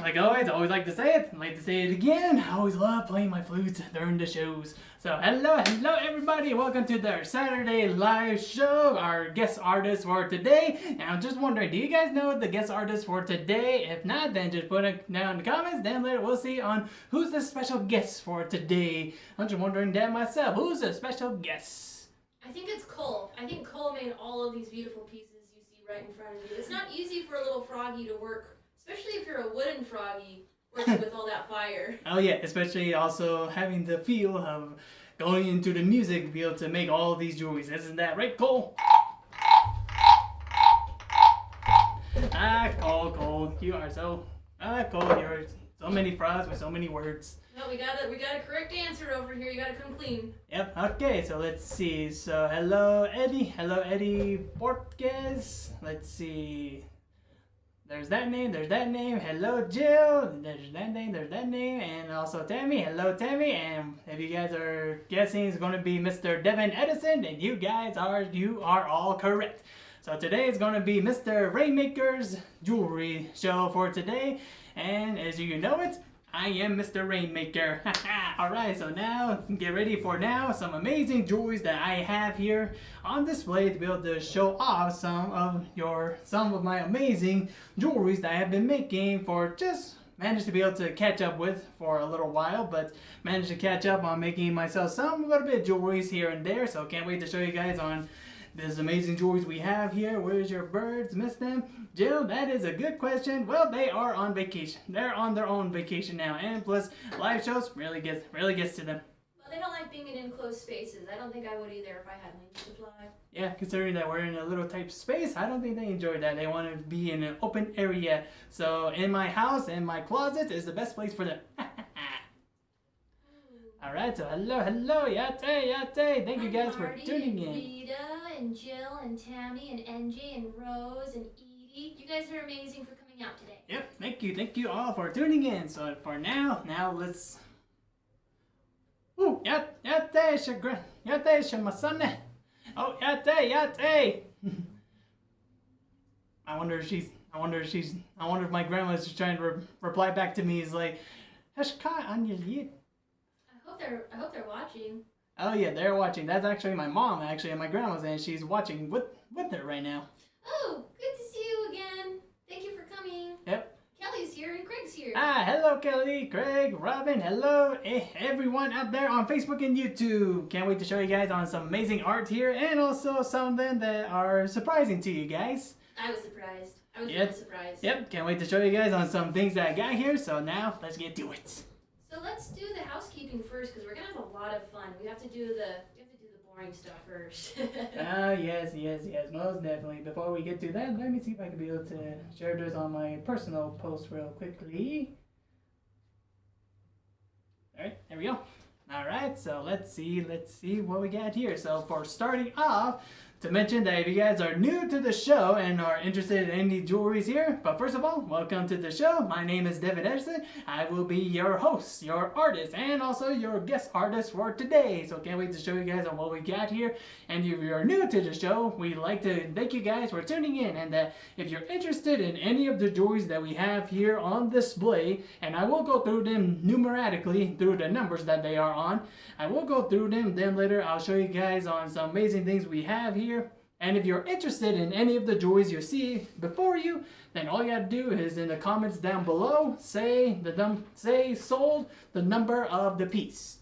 Like always, I always like to say it. I like to say it again. I always love playing my flute during the shows. So hello everybody. Welcome to the Saturday live show. Our guest artist for today. And I'm just wondering, do you guys know the guest artist for today? If not, then just put it down in the comments. Then later we'll see on who's the special guest for today. I'm just wondering that myself. Who's the special guest? I think it's Cole. I think Cole made all of these beautiful pieces you see right in front of you. It's not easy for a little froggy to work, especially if you're a wooden froggy working with all that fire. Oh yeah, especially also having the feel of going into the music to be able to make all these jewelries. Isn't that right, Cole? Cole, you are so Cole, you're so many frogs with so many words. No, we got a correct answer over here. You gotta come clean. Yep. Okay. So let's see. So hello Eddie Portes. Let's see. There's that name. Hello Jill. There's that name. And also Tammy. Hello Tammy. And if you guys are guessing it's going to be Mr. Devin Edison, then you are all correct. So today is going to be Mr. Rainmaker's jewelry show for today. And as you know it, I am Mr. Rainmaker. Alright, so now get ready for some amazing jewelries that I have here on display to be able to show off some of my amazing jewelries that I have been making for just managed to be able to catch up with for a little while, but managed to catch up on making myself some little bit of jewelries here and there. So can't wait to show you guys on these amazing jewelries we have here. Where's your birds? Miss them? Jill, that is a good question. Well, they are on vacation. They're on their own vacation now. And plus, live shows really gets to them. Well, they don't like being in enclosed spaces. I don't think I would either if I had wings to fly. Yeah, considering that we're in a little type space, I don't think they enjoy that. They want to be in an open area. So in my house, in my closet is the best place for them. Alright, so hello, Yate. Thank you guys for tuning in. Rita and Jill and Tammy and NJ and Rose and Edie. You guys are amazing for coming out today. Yep, thank you all for tuning in. So for now let's... Ooh, Yate, Shamasane. Oh, Yate. I wonder if my grandma's just trying to reply back to me is like, Hashkai Anyalid. I hope they're watching. Oh yeah, they're watching. That's actually my mom, and my grandma's, and she's watching with her right now. Oh, good to see you again. Thank you for coming. Yep. Kelly's here and Craig's here. Hello Kelly, Craig, Robin, hello everyone out there on Facebook and YouTube. Can't wait to show you guys on some amazing art here, and also some of them that are surprising to you guys. I was surprised. I was really surprised. Yep, can't wait to show you guys on some things that I got here, so now let's get to it. So let's do the housekeeping first, because we're gonna have a lot of fun. We have to do the boring stuff first. Yes, most definitely. Before we get to that, let me see if I can be able to share this on my personal post real quickly. Alright, there we go. Alright, so let's see what we got here. So for starting off, to mention that if you guys are new to the show and are interested in any jewelries here, but first of all, welcome to the show. My name is Devin Edison. I will be your host, your artist, and also your guest artist for today. So can't wait to show you guys on what we got here. And if you are new to the show, we'd like to thank you guys for tuning in. And that if you're interested in any of the jewelries that we have here on display, and I will go through them numerically through the numbers that they are on. I will go through them, then later I'll show you guys on some amazing things we have here. And if you're interested in any of the jewelries you see before you, then all you gotta do is in the comments down below say sold, the number of the piece.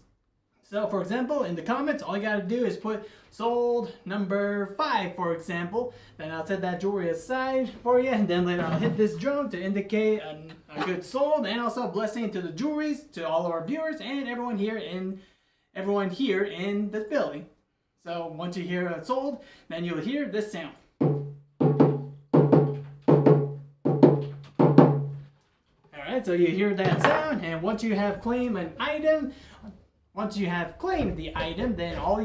So for example, in the comments, all you gotta do is put sold number 5, for example. Then I'll set that jewelry aside for you, and then later I'll hit this drum to indicate a good sold, and also a blessing to the jewelries, to all of our viewers, and everyone here in the building. So once you hear it sold, then you'll hear this sound. Alright, so you hear that sound, and once you have claimed the item, then all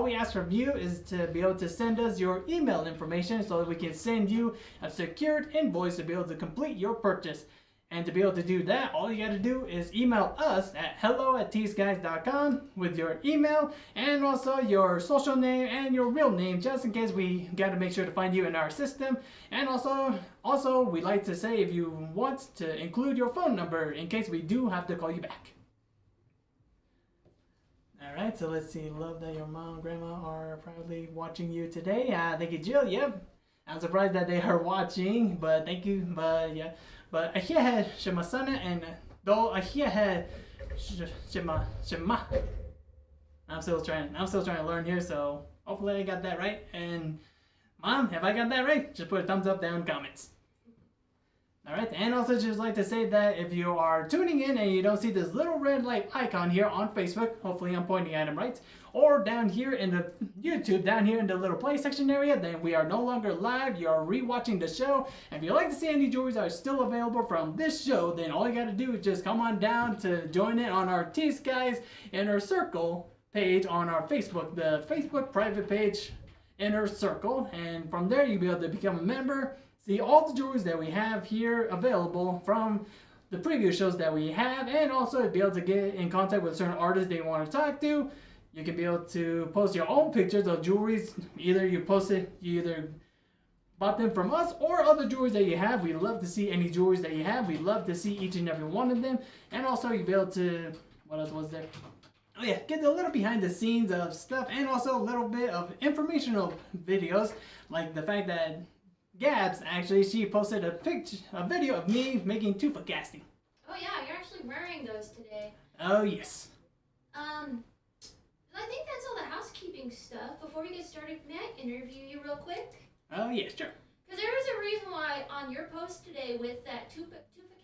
we ask from you is to be able to send us your email information so that we can send you a secured invoice to be able to complete your purchase. And to be able to do that, all you got to do is email us at hello@tskies.com with your email and also your social name and your real name, just in case we got to make sure to find you in our system. And also we like to say if you want to include your phone number in case we do have to call you back. Alright, so let's see. Love that your mom and grandma are proudly watching you today. Thank you, Jill. Yep. I'm surprised that they are watching, but thank you. But yeah. But ahiahe shimasana and do ahiahe shima. I'm still trying to learn here, so hopefully I got that right. And Mom, if I got that right, just put a thumbs up down in the comments. Alright, and also just like to say that if you are tuning in and you don't see this little red light icon here on Facebook, hopefully I'm pointing at them right, or down here in the YouTube, down here in the little play section area, then we are no longer live, you are rewatching the show. And if you'd like to see any jewelries that are still available from this show, then all you gotta do is just come on down to join in on our T-Skies Inner Circle page on our Facebook, the Facebook private page Inner Circle, and from there you'll be able to become a member. See all the jewelries that we have here available from the previous shows that we have, and also be able to get in contact with certain artists that you want to talk to. You can be able to post your own pictures of jewelries. Either you either bought them from us or other jewelries that you have. We love to see any jewelries that you have. We love to see each and every one of them. And also you'll be able to, what else was there? Oh yeah, get a little behind the scenes of stuff, and also a little bit of informational videos, like the fact that Gabs, actually, she posted a video of me making tufa casting. Oh yeah, you're actually wearing those today. Oh yes. I think that's all the housekeeping stuff. Before we get started, may I interview you real quick? Oh yeah, sure. Because there was a reason why on your post today with that tufa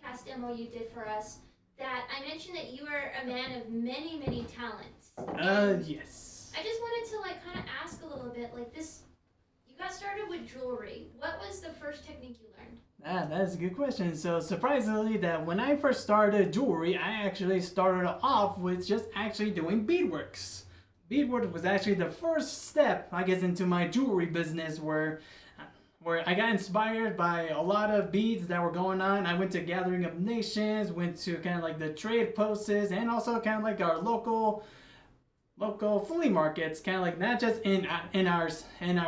cast demo you did for us, that I mentioned that you are a man of many, many talents. Yes. I just wanted to kind of ask a little bit, this. You got started with jewelry. What was the first technique you learned? That's a good question. So surprisingly, that when I first started jewelry, I actually started off with just actually doing beadworks. Beadwork was actually the first step, I guess, into my jewelry business, where I got inspired by a lot of beads that were going on. I went to Gathering of Nations, went to kind of like the trade posts, and also kind of like our local flea markets, kind of like not just in our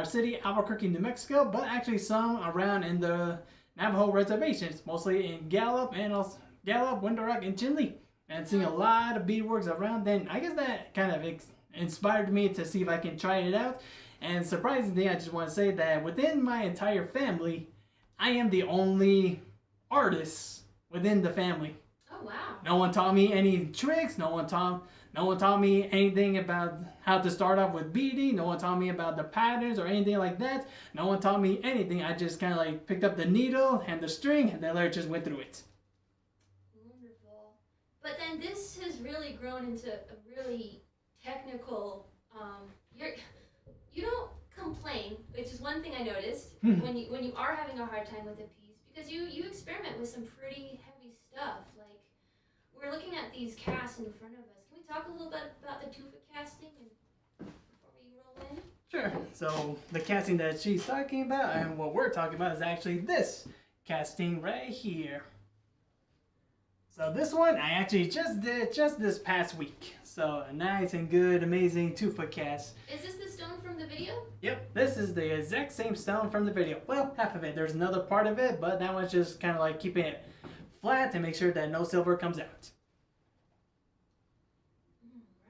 city, Albuquerque, New Mexico, but actually some around in the Navajo reservations, mostly in Gallup, and also Gallup, Window Rock, and Chinle, and seeing a lot of beadworks around. Then I guess that kind of inspired me to see if I can try it out. And surprisingly, I just want to say that within my entire family, I am the only artist within the family. Oh wow! No one taught me any tricks. No one taught me anything about how to start off with beading. No one taught me about the patterns or anything like that. No one taught me anything. I just kind of picked up the needle and the string, and then later just went through it. Wonderful. But then this has really grown into a really technical. You don't complain, which is one thing I noticed when you are having a hard time with a piece, because you experiment with some pretty heavy stuff. We're looking at these casts in front of us. Can we talk a little bit about the tufa casting before we roll in? Sure. So the casting that she's talking about and what we're talking about is actually this casting right here. So this one I actually just did this past week. So a nice and good, amazing tufa cast. Is this the stone from the video? Yep, this is the exact same stone from the video. Well, half of it. There's another part of it, but that one's just kind of keeping it flat to make sure that no silver comes out.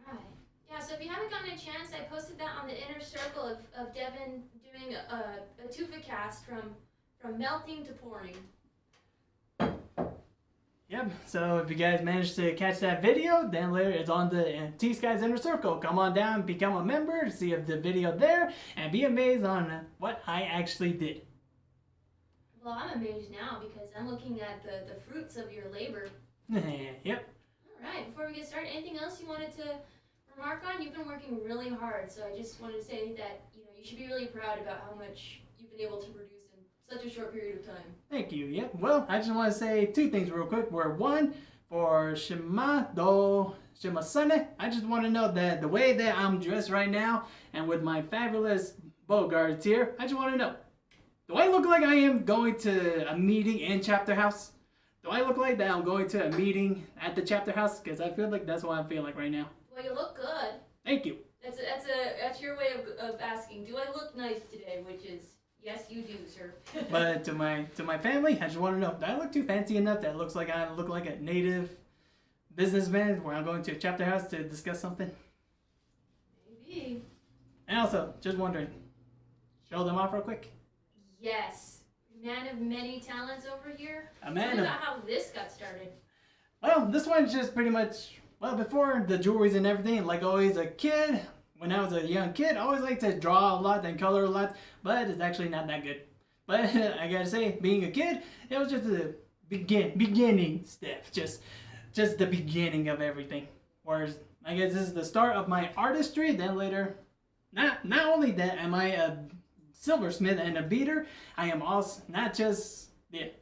Alright. Yeah, so if you haven't gotten a chance, I posted that on the inner circle of Devin doing a tufa cast from melting to pouring. Yep, so if you guys managed to catch that video, then later it's on the T-Skies Inner Circle. Come on down, become a member, see if the video there, and be amazed on what I actually did. Well, I'm amazed now because I'm looking at the fruits of your labor. Yep. Alright, before we get started, anything else you wanted to remark on? You've been working really hard, so I just wanted to say that you should be really proud about how much you've been able to produce such a short period of time. Thank you. Yep. Well, I just want to say two things real quick. One, for Shimasane, I just want to know that the way that I'm dressed right now and with my fabulous bow guards here, I just want to know, do I look like I am going to a meeting in Chapter House? Do I look like that I'm going to a meeting at the chapter house? Because I feel like that's what I'm feeling like right now. Well, you look good. Thank you. That's your way of asking. Do I look nice today? Which is yes, you do, sir. But to my family, I just want to know: do I look too fancy enough that it looks like I look like a native businessman where I'm going to a chapter house to discuss something? Maybe. And also, just wondering, show them off real quick. Yes, man of many talents over here. A man Tell me of. about how this got started. Well, this one's just pretty much. Well, before the jewelries and everything, like always a kid, when I was a young kid, I always liked to draw a lot and color a lot, but it's actually not that good. But I gotta say, being a kid, it was just the beginning step, just the beginning of everything. Whereas, I guess this is the start of my artistry, then later, not only that am I a silversmith and a beater, I am also not just,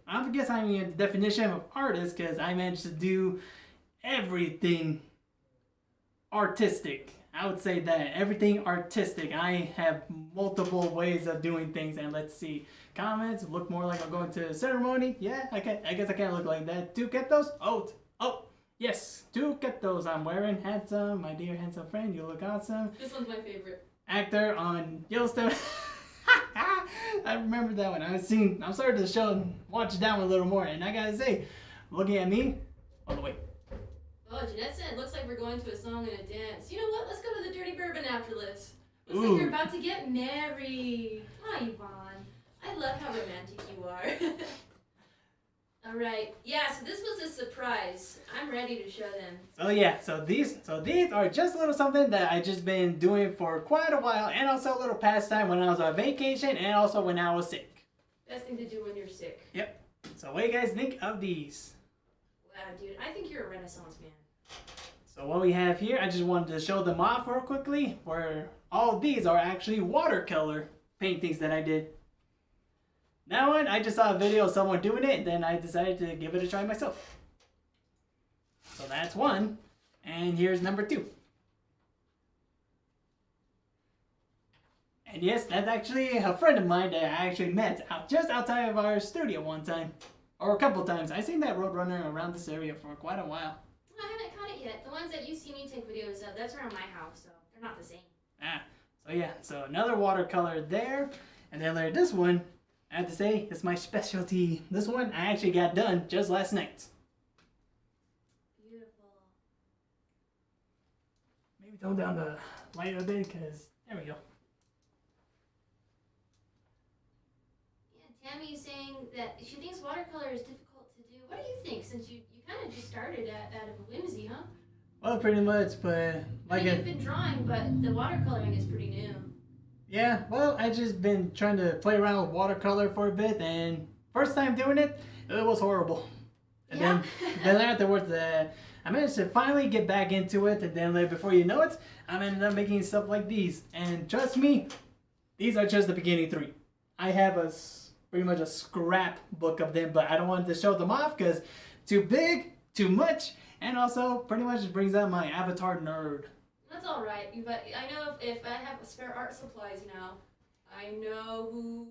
I guess I'm the definition of artist because I managed to do everything artistic. I would say that everything artistic. I have multiple ways of doing things, and let's see. Comments look more like I'm going to a ceremony. Yeah, I guess I can't look like that. Two ketos? Oh, yes, two ketos I'm wearing. Handsome, my dear handsome friend, you look awesome. This one's my favorite. Actor on Yellowstone. I remember that one. I started the show and watched that one a little more, and I gotta say, looking at me, on the way. Oh, Jeanette said, looks like we're going to a song and a dance. You know what? Let's go to the Dirty Bourbon after this. Looks like you're about to get married. Hi, Yvonne. I love how romantic you are. All right. Yeah, so this was a surprise. I'm ready to show them. So yeah, so these are just a little something that I just been doing for quite a while, and also a little pastime when I was on vacation, and also when I was sick. Best thing to do when you're sick. Yep. So what do you guys think of these? Wow, dude, I think you're a Renaissance man. So what we have here, I just wanted to show them off real quickly, where all of these are actually watercolor paintings that I did. That one, I just saw a video of someone doing it, and then I decided to give it a try myself. So that's one, and here's number two. And yes, that's actually a friend of mine that I actually met just outside of our studio one time. Or a couple times. I've seen that Roadrunner around this area for quite a while. I haven't caught it yet. The ones that you see me take videos of, that's around my house, so they're not the same. So yeah, so another watercolor there. And then later this one, I have to say, it's my specialty. This one I actually got done just last night. Beautiful. Maybe tone down the light a bit, because there we go. Yeah, Tammy's saying that she thinks watercolor is difficult to do. What do you think, since you kind of just started out of a whimsy, huh? Well, pretty much, but like you've been drawing, but the watercoloring is pretty new. Yeah, well, I just been trying to play around with watercolor for a bit, and first time doing it, it was horrible. And then afterwards, I managed to finally get back into it, and then before you know it, I ended up making stuff like these. And trust me, these are just the beginning three. I have pretty much a scrapbook of them, but I don't want to show them off because too big, too much, and also pretty much just brings out my avatar nerd. That's all right, but I know if I have spare art supplies now, I know who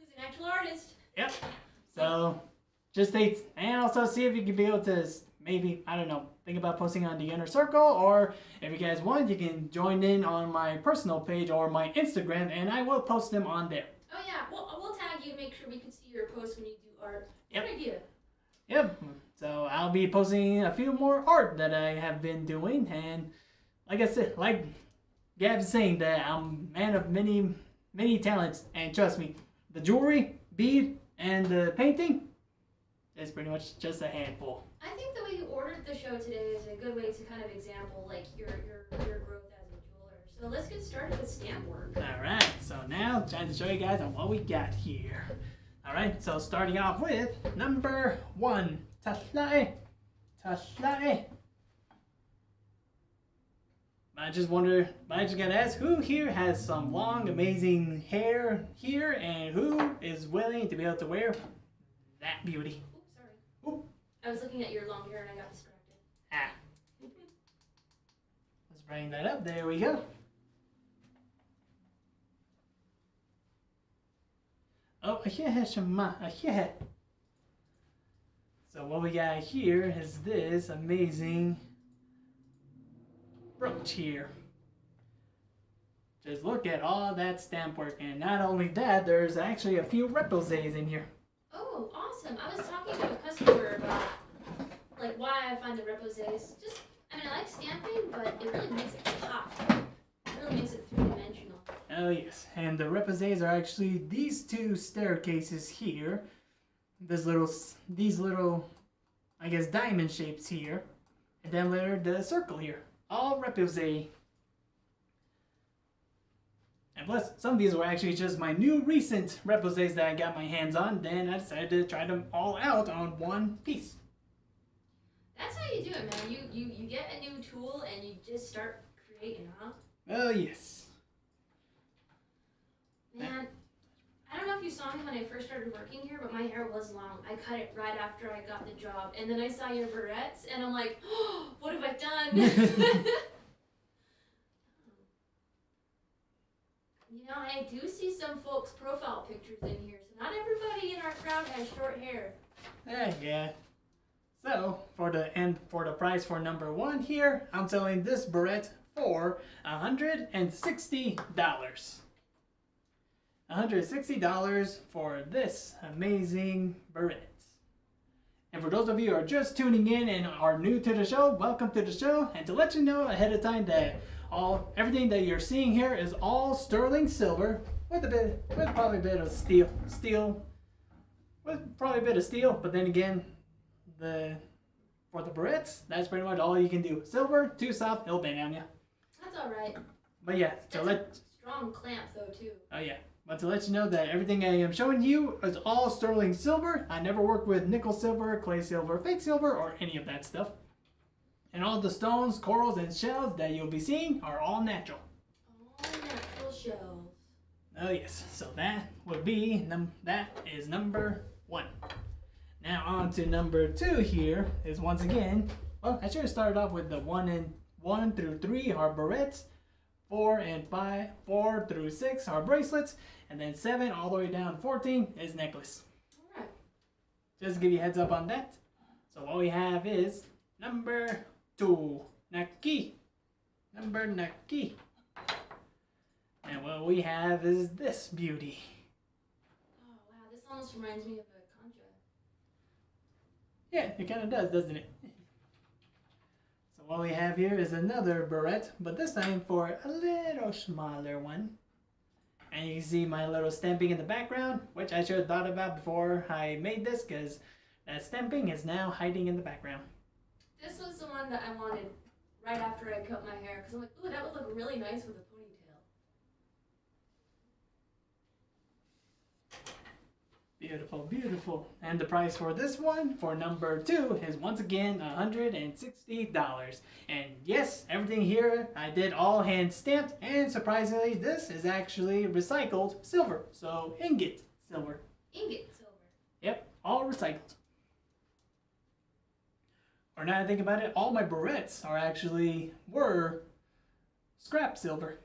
is an actual artist. Yep. So just stay, and also see if you can be able to maybe, I don't know, think about posting on the inner circle, or if you guys want, you can join in on my personal page or my Instagram, and I will post them on there. Oh yeah, we'll tag you, make sure we can see your posts when you do art. Yep. Good idea. Yep. So I'll be posting a few more art that I have been doing, and like I said, like Gab's saying, that I'm a man of many talents, and trust me, the jewelry, bead, and the painting is pretty much just a handful. I think the way you ordered the show today is a good way to kind of example like your growth as a jeweler. So let's get started with stamp work. Alright, so now trying to show you guys on what we got here. Alright, so starting off with number 1. Tashlae. I just gotta ask, who here has some long, amazing hair here, and who is willing to be able to wear that beauty? Oops, sorry. Oop. I was looking at your long hair and I got distracted. Let's bring that up. There we go. Oh, here. So what we got here is this amazing brooch here. Just look at all that stamp work, and not only that, there's actually a few reposes in here. Oh, awesome! I was talking to a customer about like why I find the reposes. Just, I mean, I like stamping, but it really makes it pop. It really makes it three-dimensional. Oh yes, and the reposes are actually these two staircases here. These little, I guess, diamond shapes here, and then later the circle here. All repose. And plus, some of these were actually just my new recent reposes that I got my hands on. Then I decided to try them all out on one piece. That's how you do it, man. You get a new tool and you just start creating, huh? Oh yes. Man, I don't know if you saw me when I first started working here, but my hair was long. I cut it right after I got the job. And then I saw your barrettes, and I'm like, oh, what have I done? You know, I do see some folks' profile pictures in here, so not everybody in our crowd has short hair. Yeah. So for the price for number 1 here, I'm selling this barrette for $160. $160 for this amazing barrette. And for those of you who are just tuning in and are new to the show, welcome to the show. And to let you know ahead of time that everything that you're seeing here is all sterling silver with probably a bit of steel, but then again, for the barrettes, that's pretty much all you can do. Silver, too soft, it'll bend on you. That's all right. But yeah, strong clamp though too. Oh yeah. But to let you know that everything I am showing you is all sterling silver. I never work with nickel silver, clay silver, fake silver, or any of that stuff. And all the stones, corals, and shells that you'll be seeing are all natural. All natural shells. Oh yes, so that would be, that is number 1. Now on to number 2 here is once again, well, I should have started off with the 1 through 3 are barrettes, 4 through 6 are bracelets, and then 7 all the way down to 14 is necklace. Alright. Just to give you a heads up on that. So what we have is number 2, Naki. Number Naki. And what we have is this beauty. Oh wow, this almost reminds me of a concha. Yeah, it kind of does, doesn't it? So what we have here is another barrette, but this time for a little smaller one. And you can see my little stamping in the background, which I should have thought about before I made this, because that stamping is now hiding in the background. This was the one that I wanted right after I cut my hair, because I'm like, ooh, that would look really nice with a ponytail. Beautiful, beautiful. And the price for this one, for number 2, is once again $160. And yes, everything here I did all hand stamped, and surprisingly, this is actually recycled silver. So ingot silver. Ingot silver. Yep, all recycled. Or now I think about it, all my barrettes were scrap silver.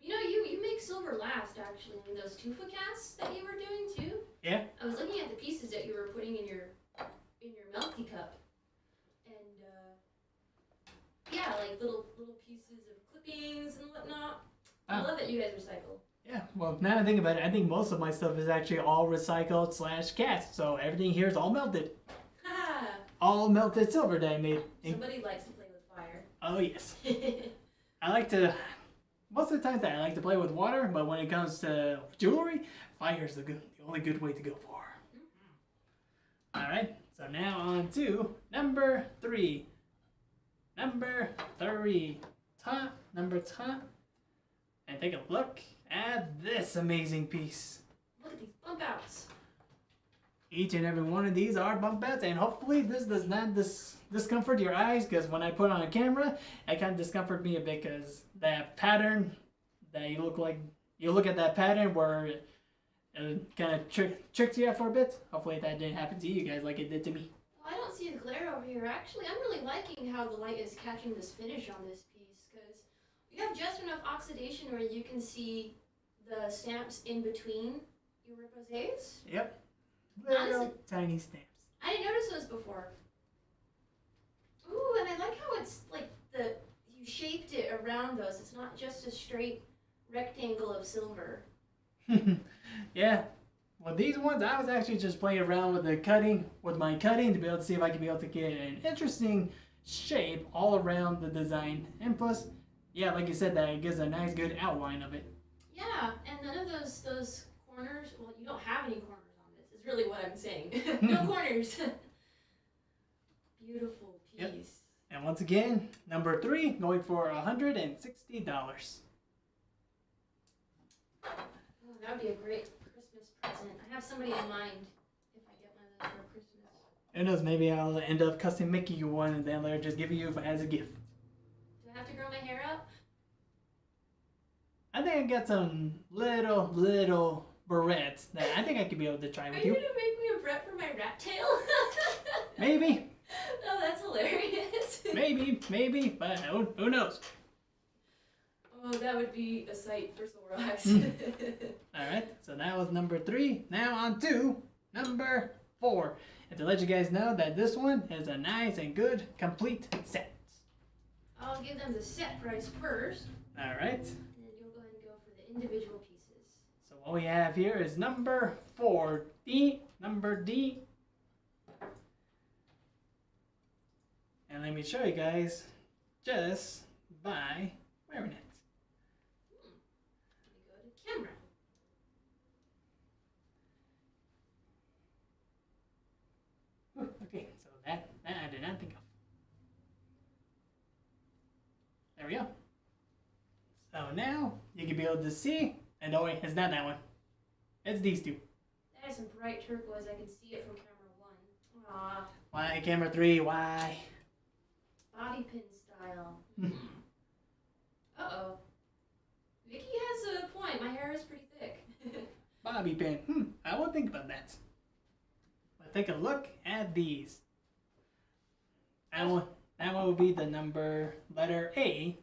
You know, you make silver last, actually. I mean, those tufa casts that you were doing, too. Yeah. I was looking at the pieces that you were putting in your melty cup. And, yeah, like little pieces of clippings and whatnot. I love that you guys recycle. Yeah, well, now I think about it, I think most of my stuff is actually all recycled / cast. So everything here is all melted. Ha! All melted silver that I made. Somebody likes to play with fire. Oh, yes. Most of the time I like to play with water, but when it comes to jewelry, fire is the only good way to go for. Alright, so now on to number 3. Number 3. Number top. And take a look at this amazing piece. Look at these bump outs. Each and every one of these are bump outs, and hopefully this does not discomfort your eyes, because when I put on a camera, it kind of discomfort me a bit, because that pattern that you look at that pattern where it kind of tricks you out for a bit. Hopefully that didn't happen to you guys like it did to me. Well, I don't see the glare over here. Actually, I'm really liking how the light is catching this finish on this piece, because you have just enough oxidation where you can see the stamps in between your reposes. Yep. Little tiny stamps. I I didn't notice those before. Ooh, and I like how it's like you shaped it around those. It's not just a straight rectangle of silver. Yeah. Well, these ones, I was actually just playing around with my cutting to be able to see if I could be able to get an interesting shape all around the design. And plus, yeah, like you said, that it gives a nice good outline of it. Yeah, and none of those corners, well, you don't have any corners on this, is really what I'm saying. No corners. Beautiful piece. Yep. And once again, number 3, going for $160. Oh, that would be a great Christmas present. I have somebody in mind if I get one of those for Christmas. Who knows, maybe I'll end up custom making you one and then later just give you as a gift. Do I have to grow my hair out? I think I got some little barrettes that I think I could be able to try with you. Are you gonna make me a bret for my rat tail? Maybe. Oh, that's hilarious. maybe, but who knows? Oh, that would be a sight for sore eyes. Alright, so that was number 3. Now on to number 4. And to let you guys know that this one is a nice and good complete set. I'll give them the set price first. Alright. And then you'll go ahead and go for the individual pieces. So what we have here is number 4. Number D. And let me show you guys just by wearing it. Let me go to camera. Okay, so that I did not think of. There we go. So now you can be able to see, and don't worry, it's not that one. It's these two. That is some bright turquoise. I can see it from camera 1. Aww. Why camera 3? Why? Bobby pin style. Uh-oh. Vicky has a point. My hair is pretty thick. Bobby pin. I will think about that. But take a look at these. That one will be the letter A.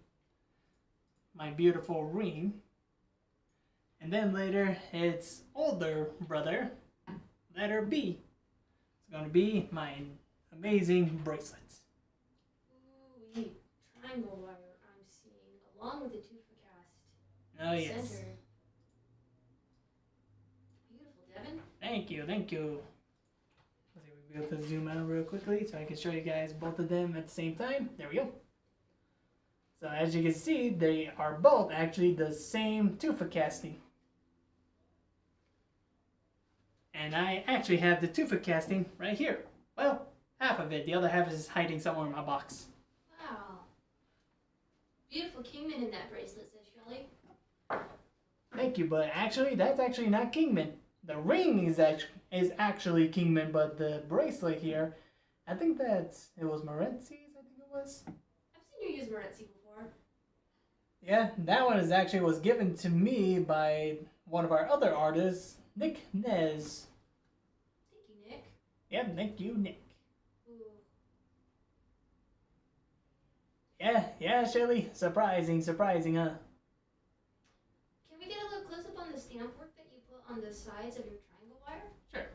My beautiful ring. And then later it's older brother, letter B. It's going to be my amazing bracelets. Ooh, triangle wire I'm seeing, along with the tufa cast. Oh yes. Center. Beautiful, Devin. Thank you. Let's see if we'll be able to zoom out real quickly so I can show you guys both of them at the same time. There we go. So as you can see, they are both actually the same tufa casting. And I actually have the tufa casting right here. Well, half of it. The other half is hiding somewhere in my box. Wow. Beautiful kingman in that bracelet, says Shelley. Thank you, but actually, that's actually not kingman. The ring is actually kingman, but the bracelet here, I think it was Morenzi's, I think it was. I've seen you use Morenzi before. Yeah, that one was given to me by one of our other artists, Nick Nez. Thank you, Nick. Yep, thank you, Nick. Ooh. Yeah, Shelly. Surprising, huh? Can we get a little close up on the stamp work that you put on the sides of your triangle wire? Sure.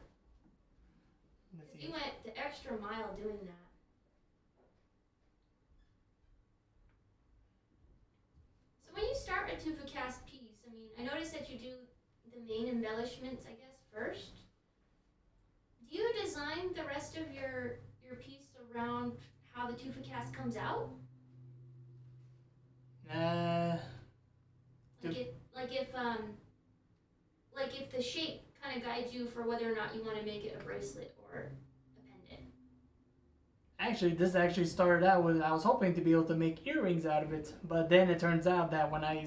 Let's see. You went the extra mile doing that. So when you start a tufa cast piece, I mean, I noticed that you do the main embellishments, I guess, first. Do you design the rest of your piece around how the tufa cast comes out? Like if the shape kind of guides you for whether or not you want to make it a bracelet or a pendant. Actually, this started out with I was hoping to be able to make earrings out of it, but then it turns out that when I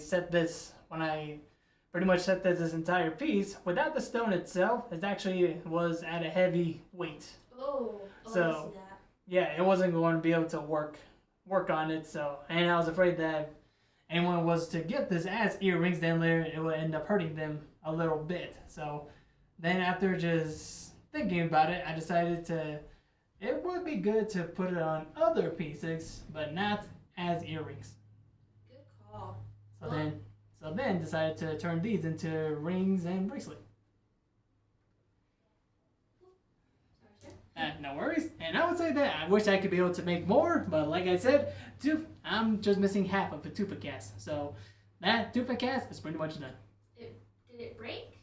pretty much set this entire piece, without the stone itself, it actually was at a heavy weight. Oh, So, I see that. Yeah, it wasn't going to be able to work on it, and I was afraid that anyone was to get this as earrings, then later it would end up hurting them a little bit. So then after just thinking about it, I decided it would be good to put it on other pieces, but not as earrings. Good call. So then decided to turn these into rings and bracelet. Sorry, sir. No worries. And I would say that I wish I could be able to make more, but like I said, I'm just missing half of a tufa cast. So that tufa cast is pretty much done. Did it break?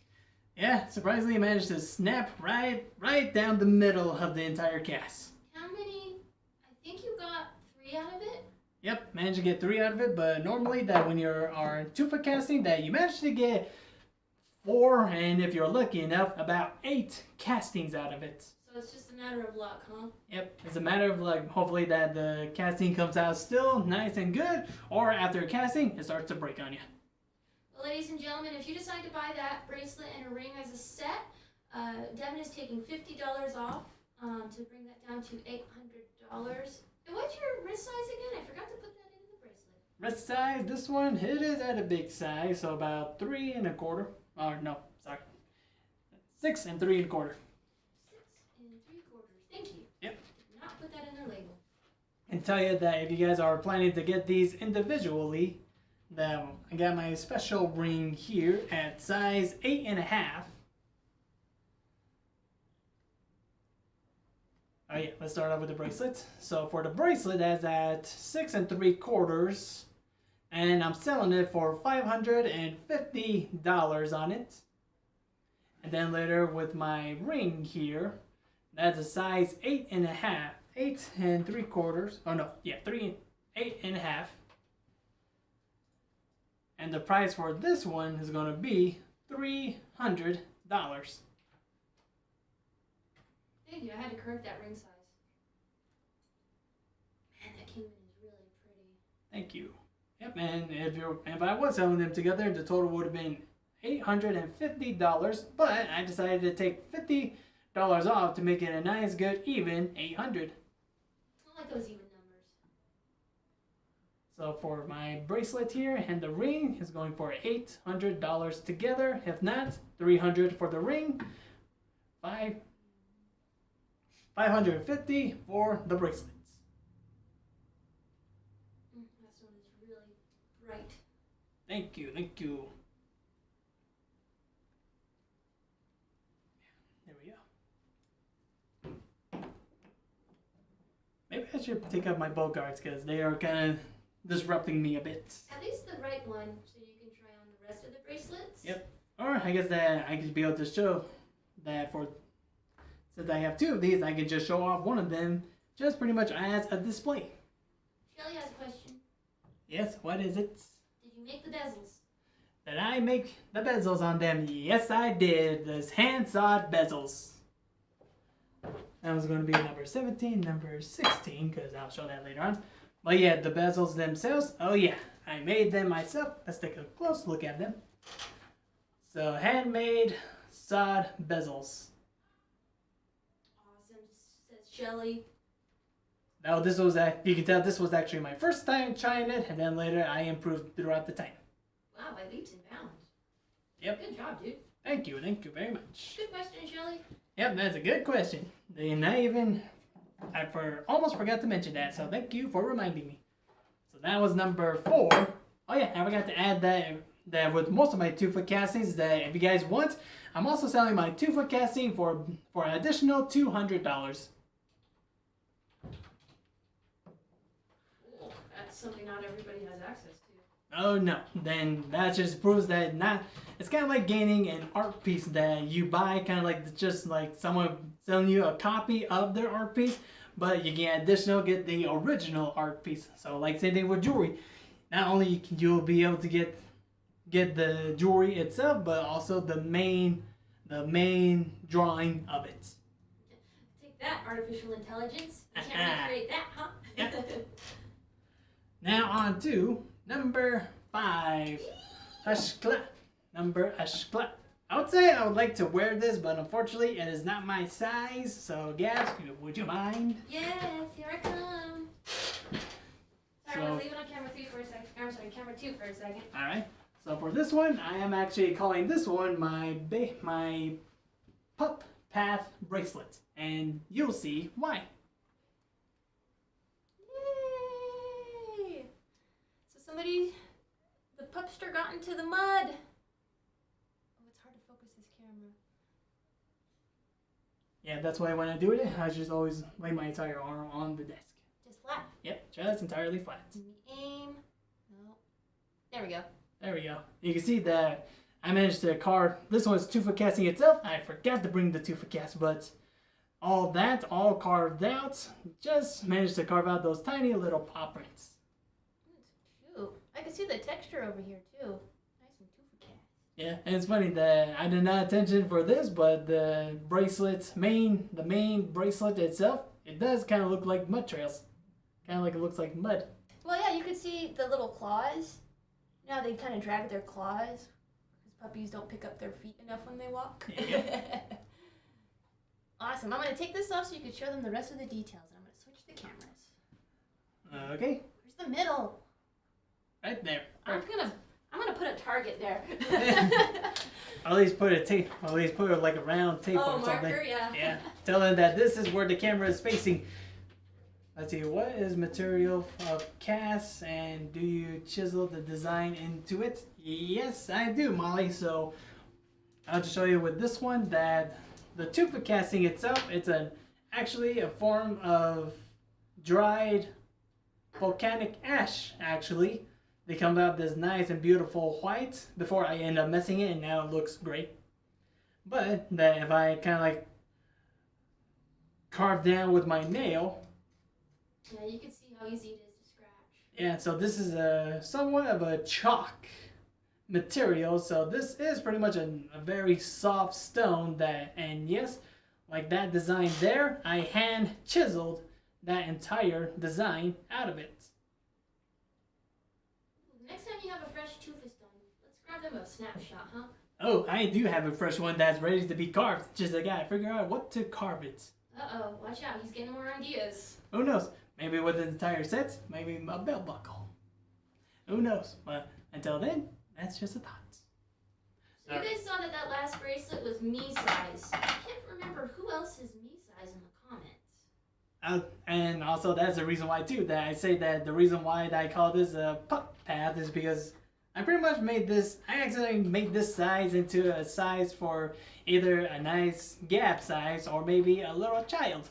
Yeah, surprisingly, I managed to snap right down the middle of the entire cast. How many? I think you got 3 out of it. Yep, managed to get 3 out of it, but normally that when you're tufa casting, that you manage to get 4, and if you're lucky enough, about 8 castings out of it. So it's just a matter of luck, huh? Yep, it's a matter of like hopefully that the casting comes out still nice and good, or after casting, it starts to break on you. Well, ladies and gentlemen, if you decide to buy that bracelet and a ring as a set, Devin is taking $50 off to bring that down to $800. And what's your wrist size again? I forgot to put that in the bracelet. Wrist size, this one, it is at a big size, so about 3 1/4. Or no, sorry, 6 3 1/4. 6 3/4. Thank you. Yep. Did not put that in their label. And tell you that if you guys are planning to get these individually, then I got my special ring here at size 8 1/2. Oh yeah, let's start off with the bracelet. So for the bracelet, that's at 6 3/4, and I'm selling it for $550 on it. And then later with my ring here, that's a size 8 1/2, 8 3/4. Oh no, yeah, 8 1/2. And the price for this one is going to be $300. Thank you. I had to correct that ring size. Man, that king is really pretty. Thank you. Yep, and if I was selling them together, the total would have been $850, but I decided to take $50 off to make it a nice, good, even $800. I like those even numbers. So for my bracelet here and the ring is going for $800 together. If not, $300 for the ring, $550 for the bracelets. That one is really bright. Thank you, thank you. There we go. Maybe I should take out my bow guards because they are kind of disrupting me a bit. At least the right one, so you can try on the rest of the bracelets. Yep. Or I guess that I could be able to show that since I have 2 of these, I can just show off one of them just pretty much as a display. Shelly has a question. Yes, what is it? Did you make the bezels? Did I make the bezels on them? Yes, I did. Those hand-sawed bezels. That was going to be number 17, number 16, because I'll show that later on. But yeah, the bezels themselves, oh yeah, I made them myself. Let's take a close look at them. So, handmade sawed bezels. Awesome, says Shelly. Now this was, you can tell this was actually my first time trying it, and then later I improved throughout the time. Wow, by leaps and bounds. Yep. Good job, dude. Thank you very much. Good question, Shelly. Yep, that's a good question. I almost forgot to mention that, so thank you for reminding me. So that was number 4. Oh yeah, I forgot to add that with most of my 2-foot castings, that if you guys want, I'm also selling my 2-foot casting for an additional $200. Cool. That's something not everybody has access to. Oh no, then that just proves that it's kind of like gaining an art piece that you buy, kind of like just like someone selling you a copy of their art piece, but you get the original art piece. So like same thing with jewelry. Not only you'll be able to get the jewelry itself, but also the main drawing of it. Take that, artificial intelligence. You can't recreate that, huh? Yep. Now on to number 5. Number Ashkla. I would say I would like to wear this, but unfortunately it is not my size. So Gabs, would you mind? Yes, here I come. Sorry, we'll leave it on camera 3 for a second. I'm sorry, camera 2 for a second. Alright. So for this one, I am actually calling this one my Pup Path bracelet. And you'll see why. Yay! So the pupster got into the mud. Oh, it's hard to focus this camera. Yeah, that's why when I do it, I just always lay my entire arm on the desk. Just flat. Yep, just entirely flat. Aim. No. There we go. There we go. You can see that I managed to carve. This one's tufa casting itself. I forgot to bring the tufa cast, but all that, all carved out. Just managed to carve out those tiny little paw prints. That's cute. I can see the texture over here too. Nice and tufa cast. Yeah, and it's funny that I did not attention for this, but the bracelet, the main bracelet itself, it does kind of look like mud trails. Kind of like it looks like mud. Well, yeah, you could see the little claws. You know how they kind of drag their claws? Because puppies don't pick up their feet enough when they walk. Yeah. Awesome. I'm going to take this off so you can show them the rest of the details. And I'm going to switch the cameras. Okay. Where's the middle? Right there. I'm gonna put a target there. At least put a tape. At least put like a round tape or something. Marker, yeah. Yeah. Tell them that this is where the camera is facing. Let's see. What is material of cast, and do you chisel the design into it? Yes, I do, Molly. So I'll just show you with this one that the tufa casting itself, it's actually a form of dried volcanic ash. Actually, they come out this nice and beautiful white before I end up messing it, and now it looks great. But that if I kind of like carve down with my nail. Yeah, you can see how easy it is to scratch. Yeah, so this is a somewhat of a chalk material. So this is pretty much a very soft stone that, and yes, like that design there, I hand chiseled that entire design out of it. Next time you have a fresh tufa stone, let's grab them a snapshot, huh? Oh, I do have a fresh one that's ready to be carved. Just I gotta figure out what to carve it. Uh-oh, watch out, he's getting more ideas. Who knows? Maybe with the entire set, maybe a belt buckle. Who knows? But until then, that's just a thought. So you guys saw that last bracelet was me size. I can't remember who else is me size in the comments. And also that's the reason why too, that I say that the reason why that I call this a pup path is because I pretty much I accidentally made this size into a size for either a nice gap size or maybe a little child.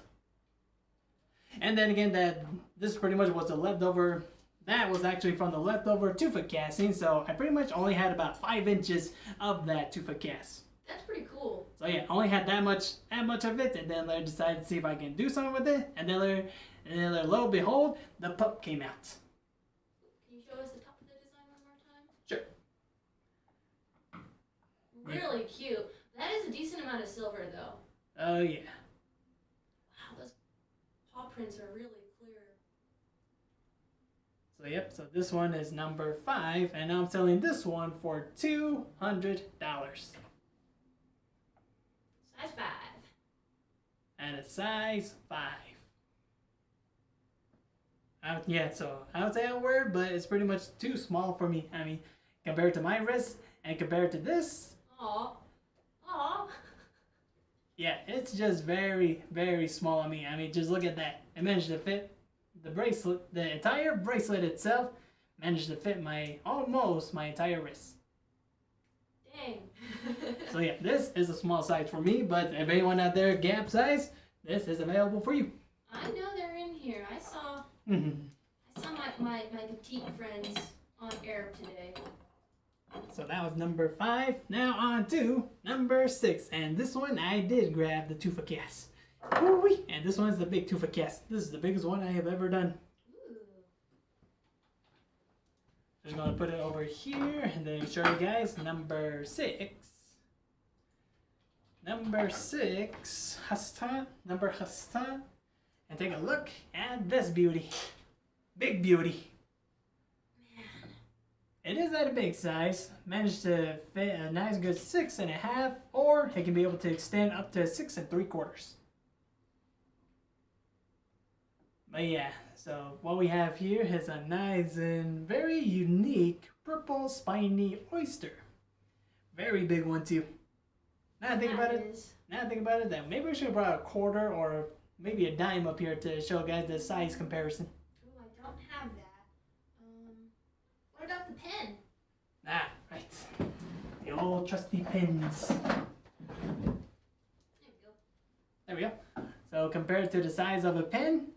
And then again, that this pretty much was the leftover. That was actually from the leftover tufa casting, so I pretty much only had about 5 inches of that tufa cast. That's pretty cool. So yeah, only had that much of it, and then I decided to see if I can do something with it, and then lo and behold, the pup came out. Can you show us the top of the design one more time? Sure. Really cute. That is a decent amount of silver, though. Oh yeah. Wow, those paw prints are really clear. So yep, so this one is number 5, and I'm selling this one for $200. Size 5. And a size 5. Yeah, so I would say a word, but it's pretty much too small for me. I mean, compared to my wrist and compared to this. Aw. Aw. Yeah, it's just very, very small on me. I mean, just look at that. It managed to fit the bracelet, the entire bracelet itself managed to fit almost my entire wrist. Dang. So yeah, this is a small size for me, but if anyone out there gap size, this is available for you. I know they're in here. I saw my petite friends on air today. So that was number 5. Now on to number 6, and this one I did grab the tufa cast. Woo-wee. And this one's the big tufa cast. This is the biggest one I have ever done. Ooh. Just gonna put it over here and then show you guys number 6. Number 6, number Hasta, and take a look at this beauty. Big beauty. It is at a big size. Managed to fit a nice good 6.5, or it can be able to extend up to 6 3/4. But yeah, so what we have here is a nice and very unique purple spiny oyster. Very big one too. Now I think about it, that maybe we should have brought a quarter or maybe a dime up here to show guys the size comparison. Ooh, I don't have that. What about the pen? Ah, right. The old trusty pins. There we go. There we go. So compared to the size of a pen.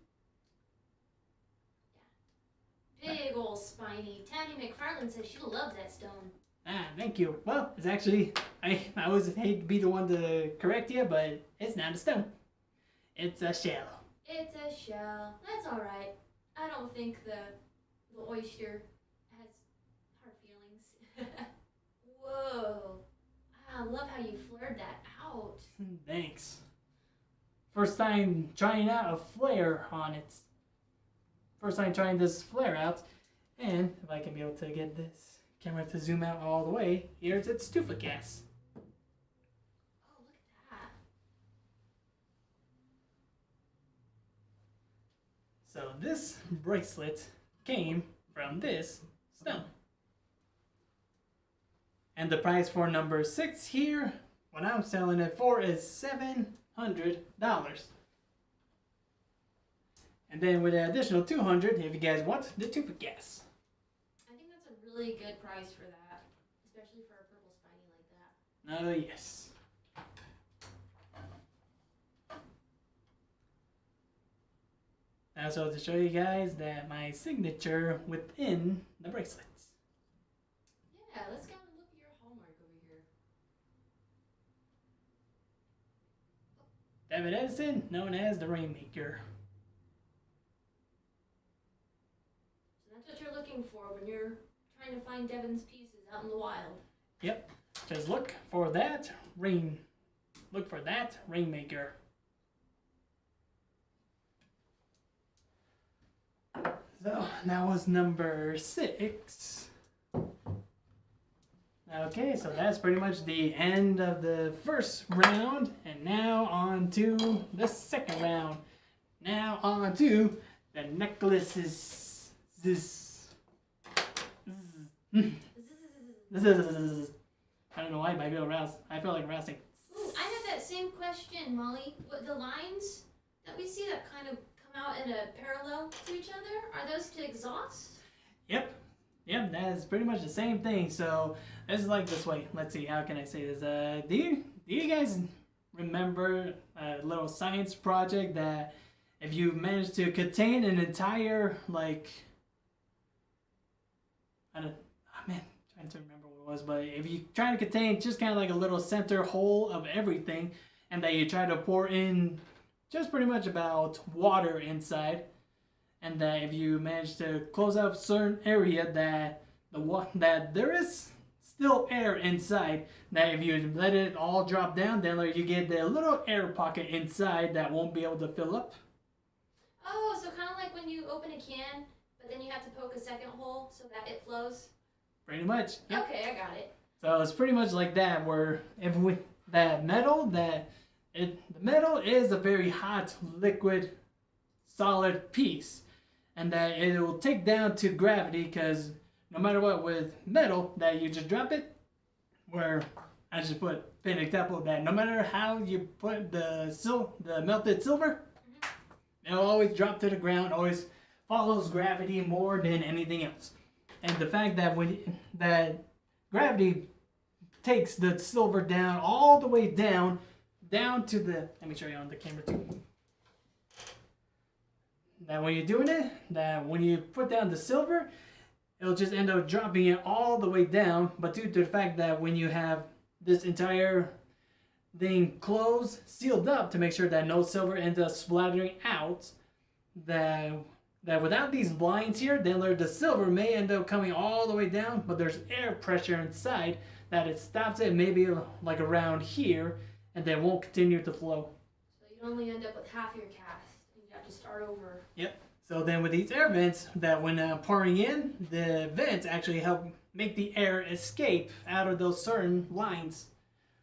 Big old spiny. Tammy McFarland says she loves that stone. Ah, thank you. Well, it's actually, I always hate to be the one to correct you, but it's not a stone. It's a shell. It's a shell. That's alright. I don't think the oyster has hard feelings. Whoa. I love how you flared that out. Thanks. First time trying out a flare on it. First time trying this flare out. And if I can be able to get this camera to zoom out all the way, here's its tufa gas. Oh, look at that. So this bracelet came from this stone. And the price for number 6 here, what I'm selling it for, is $700. And then with an additional $200 if you guys want the tufa gas. I think that's a really good price for that, especially for a purple spiny like that. Oh yes. Also to show you guys that my signature within the bracelets. Yeah, let's go and look at your hallmark over here. Devin Edison, known as the Rainmaker. So that's what you're looking for when you're trying to find Devin's pieces out in the wild. Yep. Just look for that Rainmaker. So that was number 6. Okay, so that's pretty much the end of the first round, and now on to the second round. Now on to the necklaces. I don't know why, but I feel aroused. I feel like rousing. Ooh, I had that same question, Molly. What, the lines that we see that kind of come out in a parallel to each other, are those to exhaust? Yep, that is pretty much the same thing. So it's like this way. Let's see, how can I say this? Do you guys remember a little science project that if you managed to contain an entire, like, trying to remember what it was, but if you try to contain just kind of like a little center hole of everything, and that you try to pour in just pretty much about water inside, and that if you manage to close up a certain area that there is still air inside, that if you let it all drop down, then you get the little air pocket inside that won't be able to fill up. Oh, so kind of like when you open a can, but then you have to poke a second hole so that it flows? Pretty much. Yep. Okay, I got it. So it's pretty much like that, where if we the metal is a very hot, liquid, solid piece, and that it will take down to gravity, because no matter what with metal, that you just drop it, where I just put an example that no matter how you put the melted silver, it'll always drop to the ground, always follows gravity more than anything else. And the fact that that gravity takes the silver down all the way down to the, let me show you on the camera too. That when you're doing it, that when you put down the silver, it'll just end up dropping it all the way down. But due to the fact that when you have this entire thing closed, sealed up to make sure that no silver ends up splattering out, that without these lines here, then the silver may end up coming all the way down, but there's air pressure inside that it stops it maybe like around here, and then won't continue to flow. So you only end up with half your cast, and you have to start over. Yep. So then with these air vents, that when pouring in, the vents actually help make the air escape out of those certain lines,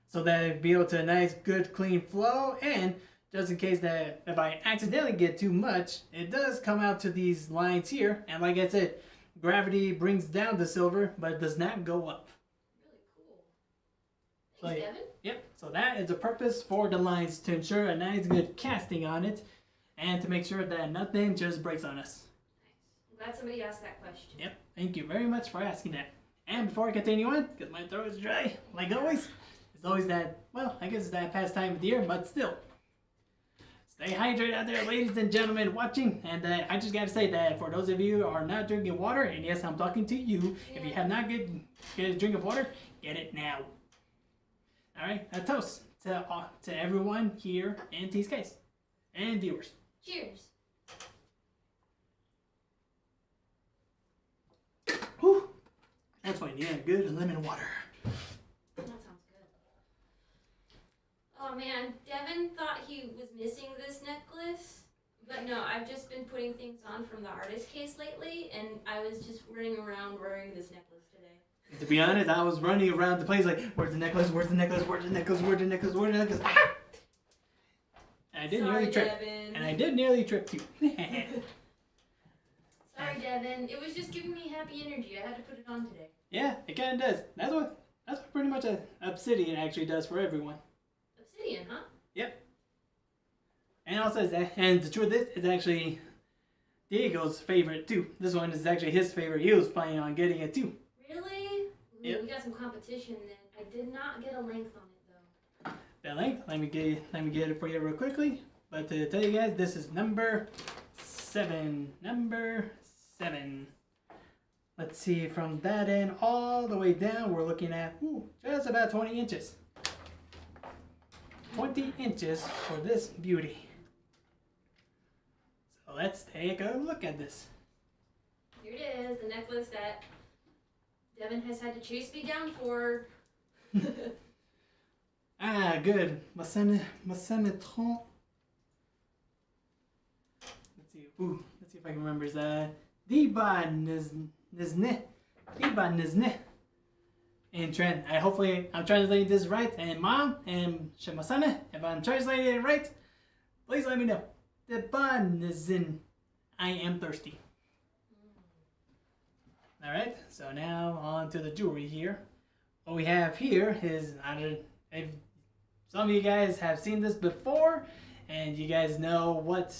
so that it'd be able to nice, good, clean flow. And just in case that if I accidentally get too much, it does come out to these lines here. And like I said, gravity brings down the silver, but it does not go up. Really cool. Thanks, Devin. Yep, so that is the purpose for the lines, to ensure a nice good casting on it, and to make sure that nothing just breaks on us. Nice. I'm glad somebody asked that question. Yep, thank you very much for asking that. And before I continue on, because my throat is dry, like always, it's always that, well, I guess it's that past time of the year, but still. Stay hydrated out there, ladies and gentlemen watching. And I just got to say that for those of you who are not drinking water, and yes, I'm talking to you, if you have not get a drink of water, get it now. All right, a toast to everyone here and T.Skies and viewers. Cheers. Whew. That's why you need a good lemon water. That sounds good. Oh man, Devin thought he was missing this necklace, but no, I've just been putting things on from the artist case lately, and I was just running around wearing this necklace today. To be honest, I was running around the place like, where's the necklace? Where's the necklace? Where's the necklace? Where's the necklace? Where's the necklace? Ah! And I did nearly trip. Devin. And I did nearly trip too. Sorry, Devin. It was just giving me happy energy. I had to put it on today. Yeah, it kind of does. That's what pretty much Obsidian actually does for everyone. Obsidian, huh? Yep. And also, and the truth is, it's actually Diego's favorite too. This one is actually his favorite. He was planning on getting it too. Really? Ooh, Yep. We got some competition then. I did not get a length on it though. The length, let me get it for you real quickly. But to tell you guys, this is number 7. Number 7. Let's see, from that end all the way down, we're looking at just about 20 inches. 20 inches for this beauty. So let's take a look at this. Here it is, the necklace that Devin has had to chase me down for. Ah, good. Let's see. Let's see if I can remember. Is Nizne. And Trent, hopefully I'm translating this right. And Mom and Shemasane, if I'm translating it right, please let me know. Debanizin. I am thirsty. Alright, so now on to the jewelry here. What we have here is, if some of you guys have seen this before, and you guys know what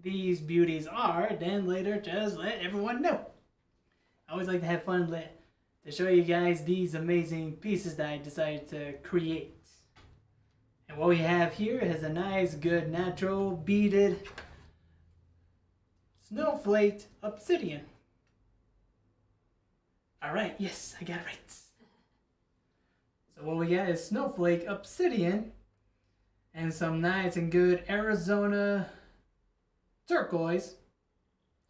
these beauties are, then later just let everyone know. I always like to have fun to show you guys these amazing pieces that I decided to create. And what we have here is a nice, good, natural, beaded, snowflake obsidian. Alright, yes, I got it right. So what we got is snowflake obsidian and some nice and good Arizona turquoise.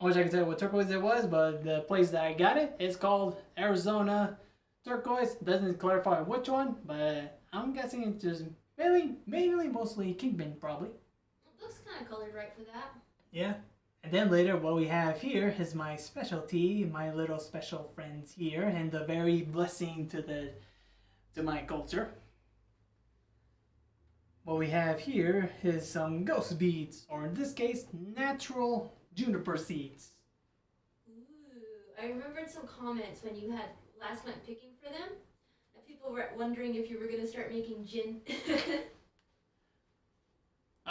I wish I could tell you what turquoise it was, but the place that I got it is called Arizona turquoise. It doesn't clarify which one, but I'm guessing it's just mainly mostly kingpin probably. It looks kind of colored right for that. Yeah. And then later what we have here is my specialty, my little special friends here, and the very blessing to my culture. What we have here is some ghost beads, or in this case, natural juniper seeds. Ooh, I remembered some comments when you had last went picking for them. That people were wondering if you were going to start making gin.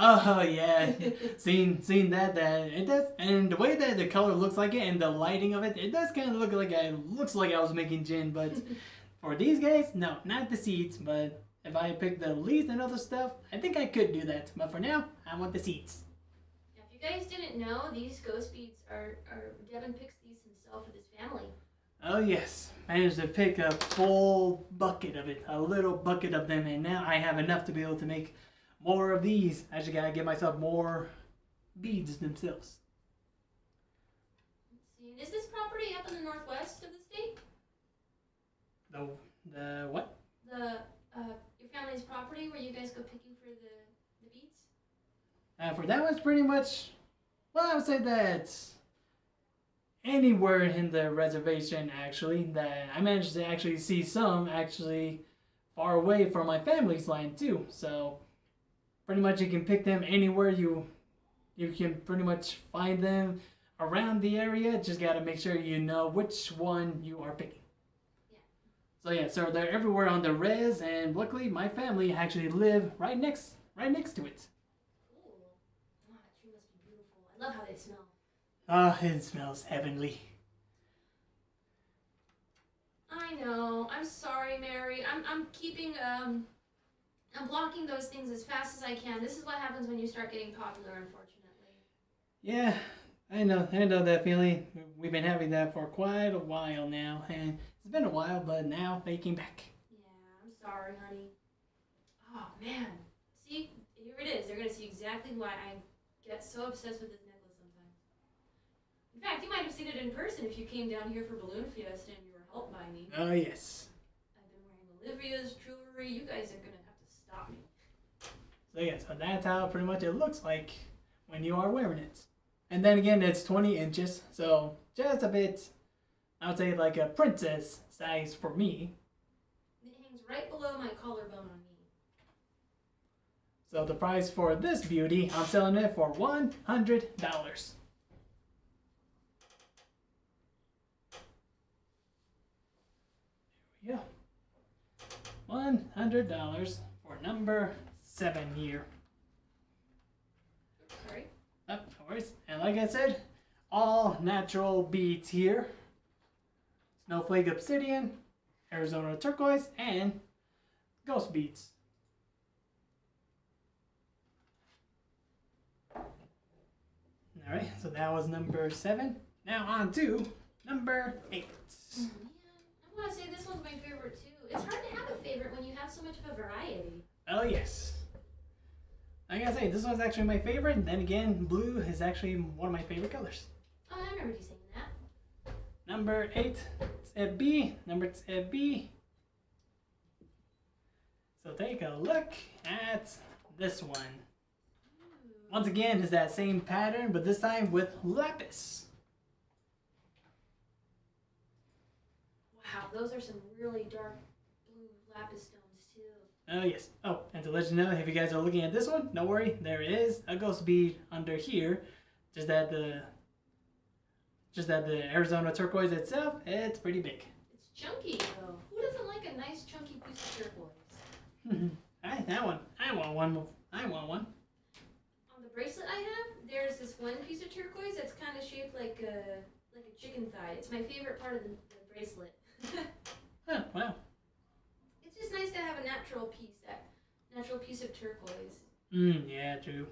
Oh yeah, seen that it does, and the way that the color looks like it and the lighting of it, it does kind of look like looks like I was making gin. But for these guys, no, not the seeds. But if I pick the leaves and other stuff, I think I could do that. But for now, I want the seeds. If you guys didn't know, these ghost beads are Devin picks these himself with his family. Oh yes, managed to pick a full bucket of it, a little bucket of them, and now I have enough to be able to make more of these. I just gotta get myself more beads themselves. Let's see. Is this property up in the northwest of the state? The what? Your family's property where you guys go picking for the beads? For that one's pretty much, well, I would say that anywhere in the reservation actually, that I managed to actually see some actually far away from my family's land too. So pretty much you can pick them anywhere you can pretty much find them around the area. Just gotta make sure you know which one you are picking. Yeah. So yeah, so they're everywhere on the res, and luckily my family actually live right next to it. Cool. Oh, that tree must be beautiful. I love how they smell. Ah, it smells heavenly. I know. I'm sorry, Mary. I'm keeping I'm blocking those things as fast as I can. This is what happens when you start getting popular, unfortunately. Yeah, I know that feeling. We've been having that for quite a while now, and it's been a while, but now they came back. Yeah, I'm sorry, honey. Oh, man. See, here it is. They're going to see exactly why I get so obsessed with this necklace sometimes. In fact, you might have seen it in person if you came down here for Balloon Fiesta and you were helped by me. Oh, yes. I've been wearing Olivia's jewelry. You guys are going to have to stop me. So yeah, so that's how pretty much it looks like when you are wearing it. And then again, it's 20 inches, so just a bit, I would say like a princess size for me. It hangs right below my collarbone on me. So the price for this beauty, I'm selling it for $100. There we go. $100 for number 7 here. Sorry. Oh, no worries. And like I said, all natural beads here. Snowflake Obsidian, Arizona Turquoise, and Ghost beads. Alright, so that was number 7. Now on to number 8. Man, I want to say this one's my favorite too. It's hard to have a favorite when you have so much of a variety. Oh yes. I gotta say, this one's actually my favorite, and then again, blue is actually one of my favorite colors. Oh, I remember you saying that. Number 8, it's a B. Number 8, a B. So take a look at this one. Once again, it's that same pattern, but this time with lapis. Wow, those are some really dark blue lapis stones too. Oh yes. Oh, and to let you know, if you guys are looking at this one, don't worry, there is a ghost bead under here. Just that the Arizona turquoise itself, it's pretty big. It's chunky though. Who doesn't like a nice chunky piece of turquoise? That one. I want one. I want one. On the bracelet I have, there's this one piece of turquoise that's kind of shaped like a chicken thigh. It's my favorite part of the bracelet. Oh, wow. It's just nice to have a natural piece of turquoise. Yeah, true.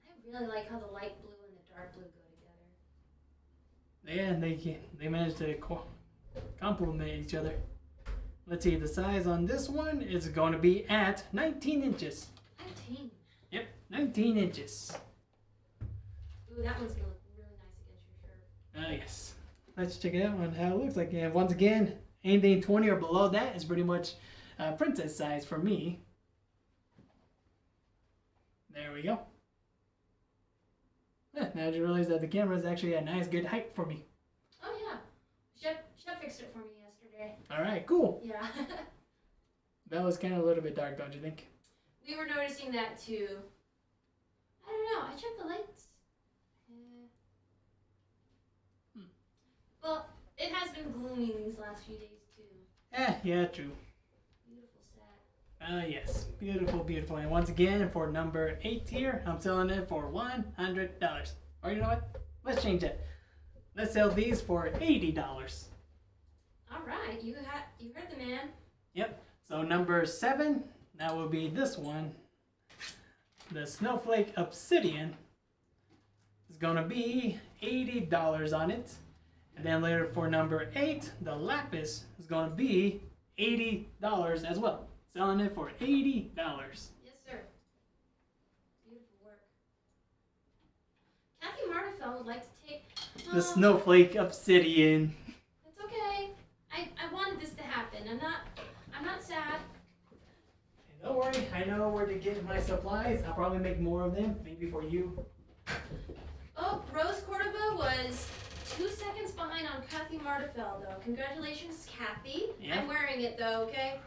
I really like how the light blue and the dark blue go together. Yeah, they managed to complement each other. Let's see, the size on this one is going to be at 19 inches. 19. Yep, 19 inches. Ooh, that one's gonna look really nice against your shirt. Oh, yes. Let's check it out on how it looks like. And once again, anything 20 or below that is pretty much princess size for me. There we go. Now I just realized that the camera is actually a nice, good height for me. Oh yeah, Chef fixed it for me yesterday. All right, cool. Yeah. That was kind of a little bit dark, don't you think? We were noticing that too. I don't know. I checked the lights. Well, it has been gloomy these last few days too. Yeah, true. Beautiful set. Yes, beautiful, beautiful. And once again, for number 8 here, I'm selling it for $100. Or you know what? Let's change it. Let's sell these for $80. All right, you heard the man. Yep. So number 7, that will be this one. The Snowflake Obsidian is going to be $80 on it. And then later for number 8, the Lapis is going to be $80 as well. Selling it for $80. Yes, sir. Beautiful work. Kathy Martifel would like to take The Snowflake Obsidian. It's okay. I wanted this to happen. I'm not sad. Don't worry, I know where to get my supplies. I'll probably make more of them, maybe for you. Oh, Rose Cordova was 2 seconds behind on Kathy Martifel, though. Congratulations, Kathy. Yeah. I'm wearing it, though, okay?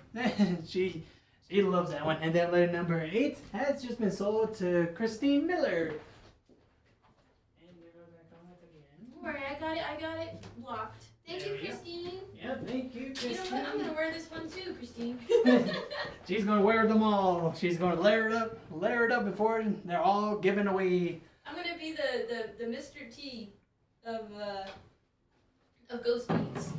she loves that one. And then later number 8 has just been sold to Christine Miller. And there goes our comment again. Don't worry, I got it blocked. Thank There you, we go. Christine. Yeah, thank you, Christine. You know what? I'm gonna wear this one too, Christine. She's gonna wear them all. She's gonna layer it up before they're all given away. I'm gonna be the Mr. T of of ghost beads.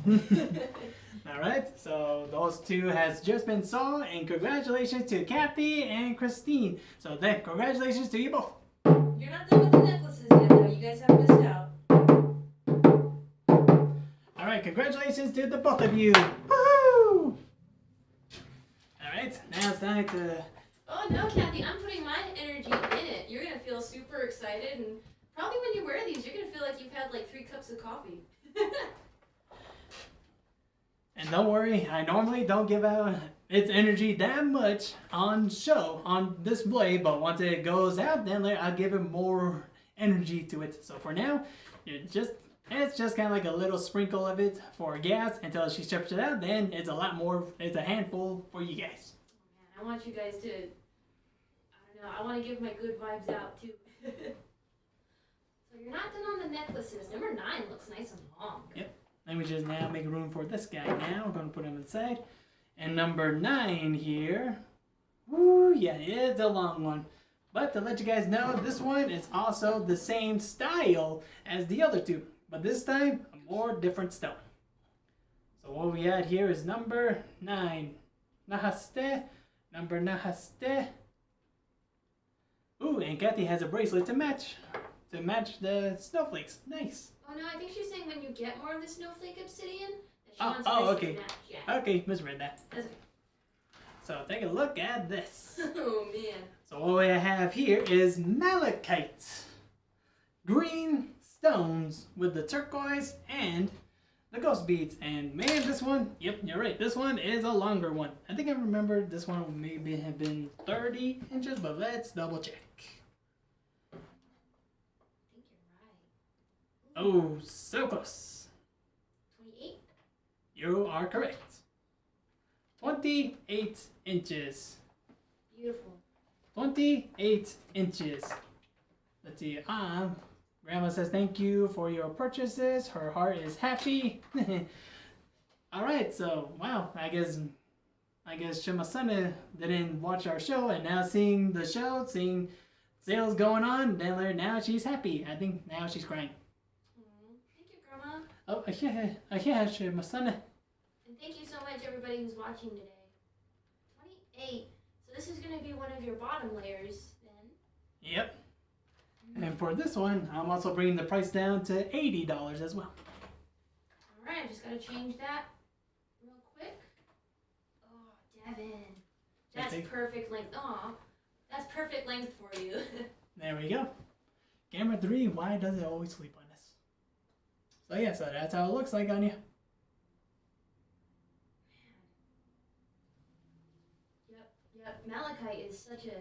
Alright, so those two has just been sold, and congratulations to Kathy and Christine. So then, congratulations to you both. You're not done with the necklaces yet, though. You guys have missed out. Alright, congratulations to the both of you. Woohoo! Alright, now it's time to... Oh no, Kathy, I'm putting my energy in it. You're gonna feel super excited, and probably when you wear these, you're gonna feel like you've had like 3 cups of coffee. And don't worry, I normally don't give out its energy that much on show, on display, but once it goes out, then I'll give it more energy to it. So for now, it's just kind of like a little sprinkle of it for gas until she ships it out. Then it's a lot more, it's a handful for you guys. Man, I want you guys to, I don't know, I want to give my good vibes out too. So you're not done on the necklaces. Number 9 looks nice and long. Yep. Let me just now make room for this guy now. We're going to put him inside. And number 9 here. Woo, yeah, it's a long one. But to let you guys know, this one is also the same style as the other two. But this time, a more different stone. So what we had here is number 9. Nahaste. Number Nahaste. Ooh, and Kathy has a bracelet to match. To match the snowflakes. Nice. Oh no, I think she's saying when you get more of the snowflake obsidian, that she Oh, wants oh, bracelet okay. to match. Yeah. Okay, misread that. That's okay. So take a look at this. Oh man. So what we have here is malachite. Green stones with the turquoise and the ghost beads. And man, this one, yep, you're right. This one is a longer one. I think I remember this one maybe have been 30 inches, but let's double check. I think you're right. Oh, so close. 28? You are correct. 28 inches. Beautiful. 28 inches. Let's see. Grandma says thank you for your purchases. Her heart is happy. All right. So wow. I guess Shimasana didn't watch our show, and now seeing the show, seeing sales going on, then now she's happy. I think now she's crying. Thank you, Grandma. Oh, yeah, Shimasana. And thank you so much, everybody who's watching today. 28. So this is going to be one of your bottom layers, then. Yep. And for this one, I'm also bringing the price down to $80 as well. All right, I just got to change that real quick. Oh, Devin. That's perfect length. Aw, that's perfect length for you. There we go. Camera 3, why does it always sleep on us? So yeah, so that's how it looks like on you. Yep, malachite is such a...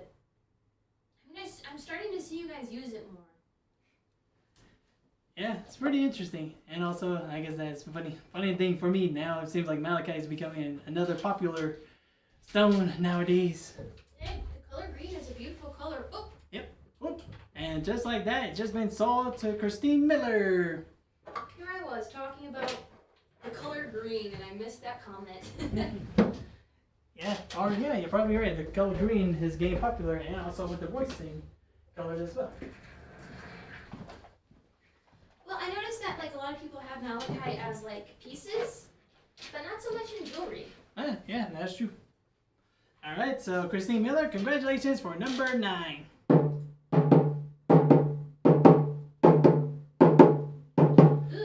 I'm starting to see you guys use it more. Yeah, it's pretty interesting. And also, I guess that's funny thing for me now. It seems like malachite is becoming another popular stone nowadays. Hey, the color green is a beautiful color. Oh. Yep. Whoop. And just like that, it's just been sold to Christine Miller. Here I was talking about the color green, and I missed that comment. Yeah, or yeah, you're probably right. The color green is getting popular, and also with the voicing colors as well. Well, I noticed that like a lot of people have malachite as like pieces, but not so much in jewelry. Yeah, that's true. All right, so Christine Miller, congratulations for number 9. Ooh,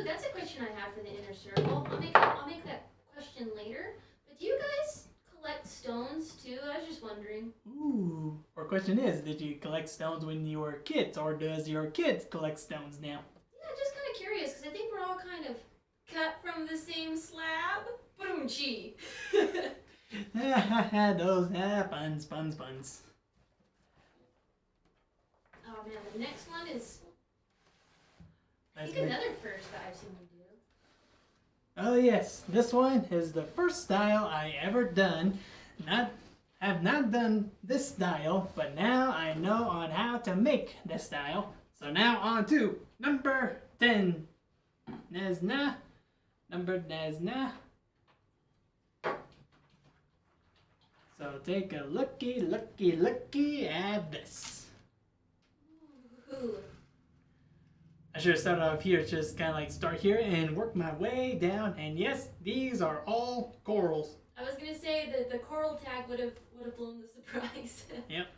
that's a question I have for the inner circle. I'll make that question later. But do you guys collect stones too? I was just wondering. Ooh. Our question is, did you collect stones when you were kids, or does your kids collect stones now? Yeah, just kind of curious, because I think we're all kind of cut from the same slab. Boom-chi. Those puns. Oh man, the next one is I That's think me. another first that I've seen you do. Oh yes, this one is the first style I ever done. Have not done this style, but now I know on how to make this style. So now on to number 10. Nezna. Number Nezna. So take a looky at this. Ooh. I should have started off here, just kind of like start here and work my way down. And yes, these are all corals. I was gonna say that the coral tag would have blown the surprise. Yep.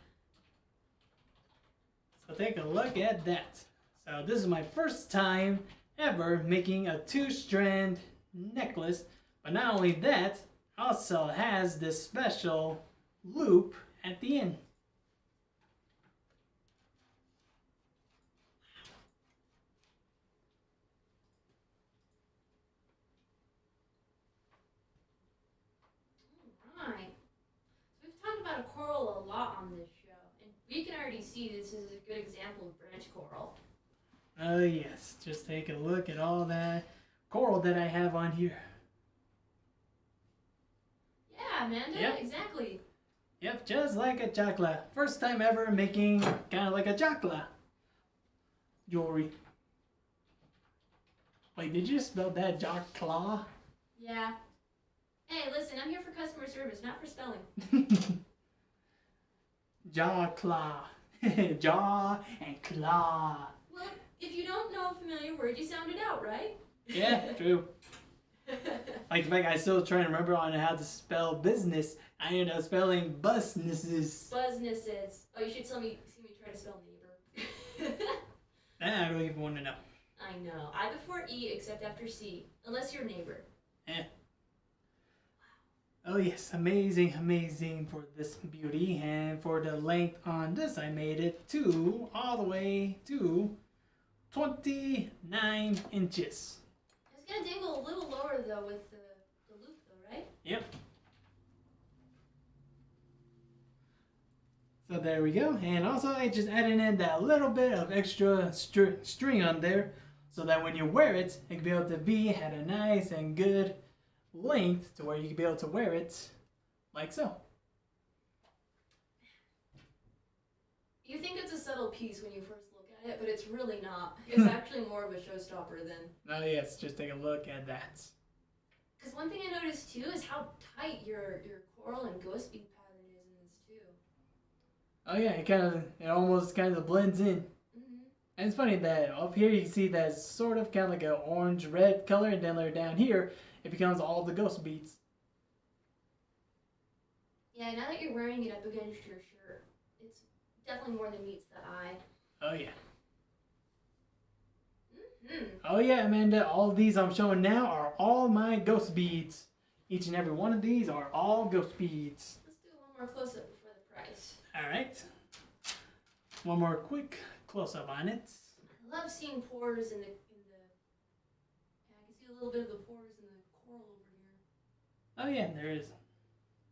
So take a look at that. So this is my first time ever making a two-strand necklace. But not only that, also has this special loop at the end. Alright. So we've talked about a coral a lot on this show, and we can already see this is a good example of branch coral. Oh yes, just take a look at all that coral that I have on here. Yeah, Amanda, Yep. exactly. Yep, just like a chakla. First time ever making kind of like a chakla jewelry. Wait, did you spell that chakla? Yeah. Hey, listen, I'm here for customer service, not for spelling. Jaw claw. Jaw and claw. Well, if you don't know a familiar word, you sound it out, right? Yeah, true. Like the fact I still trying to remember on how to spell business. I ended up spelling busnesses. Buzznesses. Oh, you should see me try to spell neighbor. I don't even want to know. I know. I before E except after C. Unless you're neighbor. Eh. Oh yes, amazing, amazing for this beauty. And for the length on this, I made it to all the way to 29 inches. It's gonna dangle a little lower though with the loop though, right? Yep. So there we go. And also I just added in that little bit of extra string on there so that when you wear it, it can be able to be at a nice and good length to where you can be able to wear it like so. You think it's a subtle piece when you first look at it, but it's really not. It's actually more of a showstopper than... Oh yes, just take a look at that. Because one thing I noticed too is how tight your coral and ghost bead pattern is in this too. Oh yeah, it almost kind of blends in. Mm-hmm. And it's funny that up here you can see that sort of kind of like an orange-red color, and then later down here it becomes all the ghost beads. Yeah, now that you're wearing it up against your shirt, it's definitely more than meets the eye. Oh yeah. Mm-hmm. Oh yeah, Amanda, all of these I'm showing now are all my ghost beads. Each and every one of these are all ghost beads. Let's do one more close-up before the price. Alright. One more quick close-up on it. I love seeing pores in the... Yeah, I can see a little bit of the pores in the coral over here. Oh yeah, there is.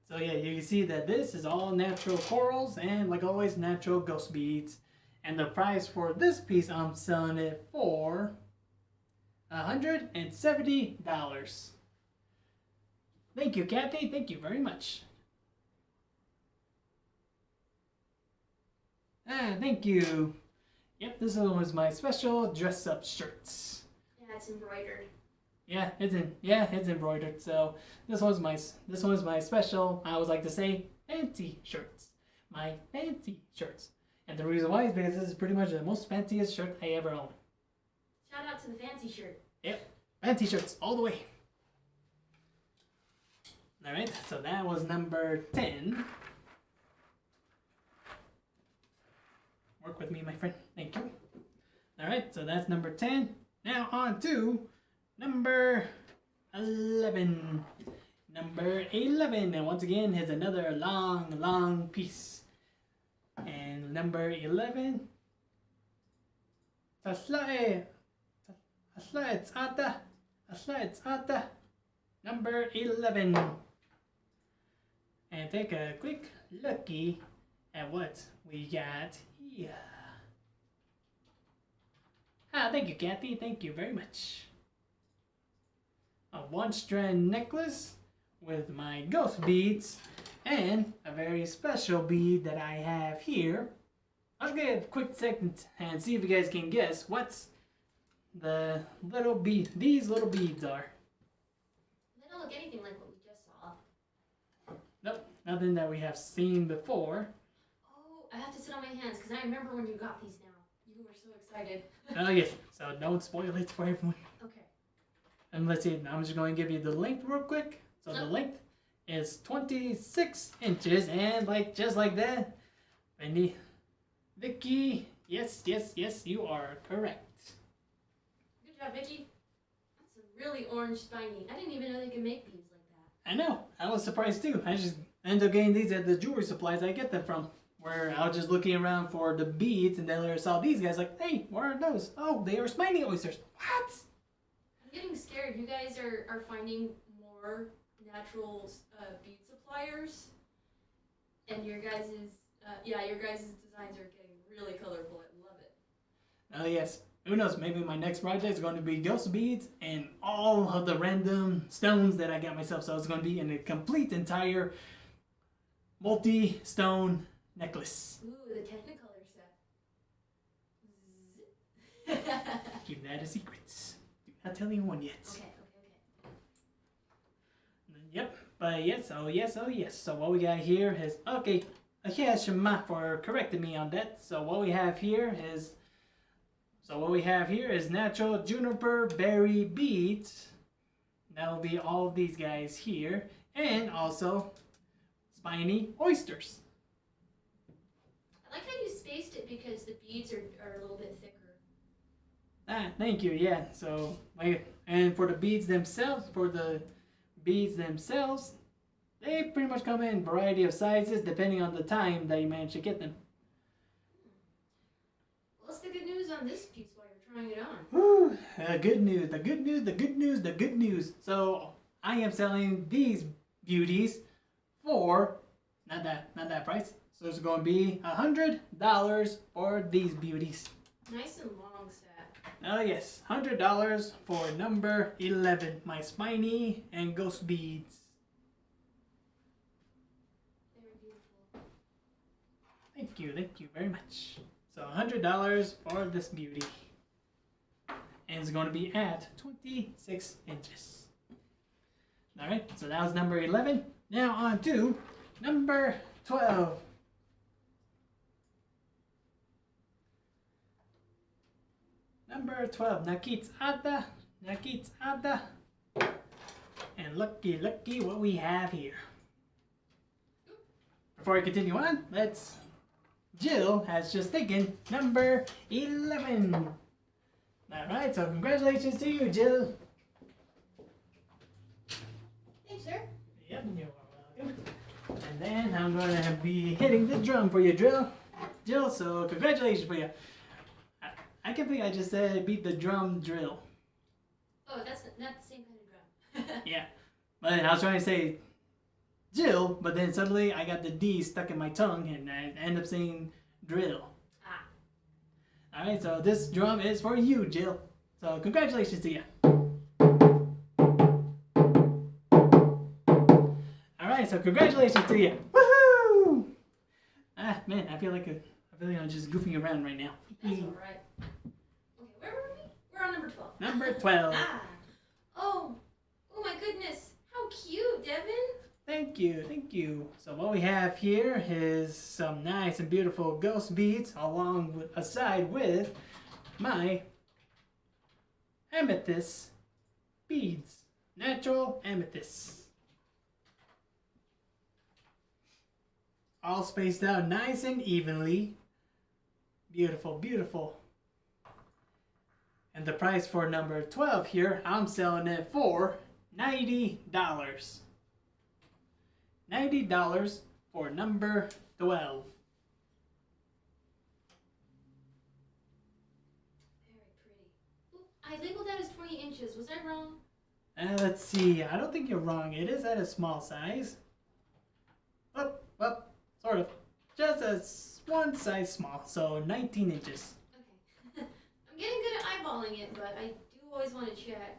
So yeah, you can see that this is all natural corals and like always natural ghost beads. And the price for this piece, I'm selling it for $170. Thank you, Kathy. Thank you very much. Thank you. Yep, this one was my special dress-up shirts. Yeah, it's embroidered. Yeah, it's embroidered. So this one's my special. I always like to say fancy shirts. My fancy shirts. And the reason why is because this is pretty much the most fanciest shirt I ever owned. Shout out to the fancy shirt. Yep, fancy shirts all the way. Alright, so that was number 10. Work with me, my friend. Thank you. Alright, so that's number 10. Now on to number 11. Number 11. And once again, here's another long piece. And number 11. Number 11. And take a quick looky at what we got here. Thank you, Kathy. Thank you very much. A one-strand necklace with my ghost beads and a very special bead that I have here. I'll give a quick second and see if you guys can guess what's the little bead these little beads are. They don't look anything like what we just saw. Nope, nothing that we have seen before. Oh, I have to sit on my hands because I remember when you got these now. You were so excited. Oh yes, so don't spoil it for everyone. Okay. And let's see, I'm just going to give you the length real quick. So the length is 26 inches, and just like that, Vicky, yes, you are correct. Good job, Vicky. That's a really orange spiny. I didn't even know they could make beads like that. I know, I was surprised too. I just ended up getting these at the jewelry supplies I get them from. Where I was just looking around for the beads, and then I saw these guys like, hey, what are those? Oh, they are spiny oysters. What? I'm getting scared. You guys are finding more natural bead suppliers, and your guys' designs are getting really colorful. I love it. Oh yes. Who knows? Maybe my next project is going to be ghost beads and all of the random stones that I got myself. So it's going to be in a complete, entire multi-stone necklace. Ooh, the Technicolor set. Keep that a secret. Do not tell anyone yet. Okay. Yep. But yes, oh yes. So what we got here is okay. Yeah, Shema for correcting me on that. So what we have here is natural juniper berry beads. That will be all of these guys here, and also spiny oysters. I like how you spaced it because the beads are a little bit thicker. Ah, thank you. Yeah. So and for the beads themselves, they pretty much come in a variety of sizes depending on the time that you manage to get them. What's the good news on this piece while you're trying it on? Whew, the good news. So I am selling these beauties for not that price. So it's going to be $100 for these beauties. Nice and long set. Oh yes, $100 for number 11, my spiny and ghost beads. Very beautiful. Thank you very much. So $100 for this beauty. And it's going to be at 26 inches. Alright, so that was number 11. Now on to number 12. Number 12, Nakits Ada. And lucky what we have here. Before I continue on, Jill has just taken number 11. Alright, so congratulations to you, Jill. Thanks, sir. Yep, you're welcome. And then I'm going to be hitting the drum for you, Jill, so congratulations for you. I can't believe I just said beat the drum drill. Oh, that's not the same kind of drum. Yeah, but I was trying to say Jill, but then suddenly I got the D stuck in my tongue and I end up saying drill. Alright, so this drum is for you, Jill. So congratulations to you. Alright, so congratulations to you. Woohoo! Ah, man, I feel like I'm just goofing around right now. That's alright. Okay, where were we? We're on number 12. Number 12. Oh my goodness. How cute, Devin. Thank you. So what we have here is some nice and beautiful ghost beads aside with my amethyst beads. Natural amethyst. All spaced out nice and evenly. Beautiful. And the price for number 12 here, I'm selling it for $90. $90 for number 12. Very pretty. Ooh, I labeled that as 20 inches. Was I wrong? Let's see. I don't think you're wrong. It is at a small size. Well, sort of. Just one size small, so 19 inches. Okay. I'm getting good at eyeballing it, but I do always want to check.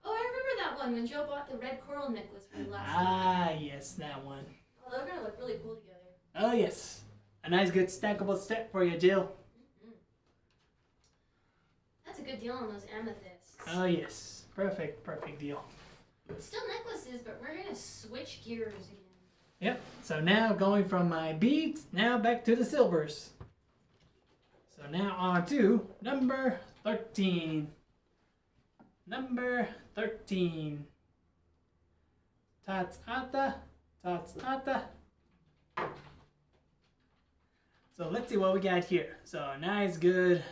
Oh, I remember that one when Joe bought the red coral necklace for me last time. Yes, that one. Oh, they're going to look really cool together. Oh, yes. A nice, good stackable set for you, Jill. Mm-hmm. That's a good deal on those amethysts. Oh, yes. Perfect deal. Still necklaces, but we're going to switch gears again. Yep. So now going from my beads, now back to the silvers. So now on to number 13. Number 13. Tots ata, tots ata. So let's see what we got here. So a nice good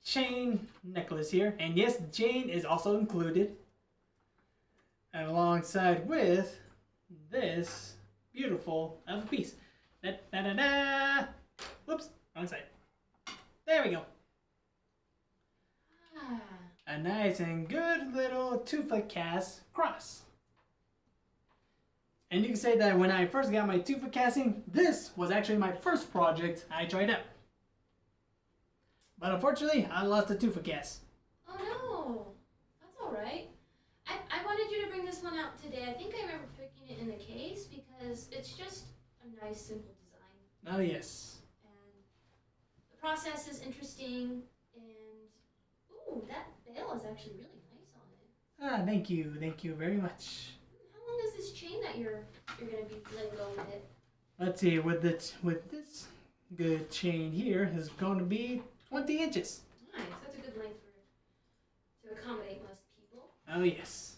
chain necklace here. And yes, the chain is also included. And alongside with this beautiful of a piece. Da, da, da, da. Whoops, wrong side. There we go. A nice and good little 2-foot cast cross. And you can say that when I first got my 2-foot casting, this was actually my first project I tried out. But unfortunately, I lost the 2-foot cast. Oh no, that's alright. I wanted you to bring this one out today. I think I remember picking it in the case because it's just a nice simple design. Oh yes. And the process is interesting and ooh, that veil is actually really nice on it. Ah, thank you very much. How long is this chain that you're gonna be letting go with it? Let's see, with this good chain here is going to be 20 inches. Nice, that's a good length to accommodate most people. Oh yes.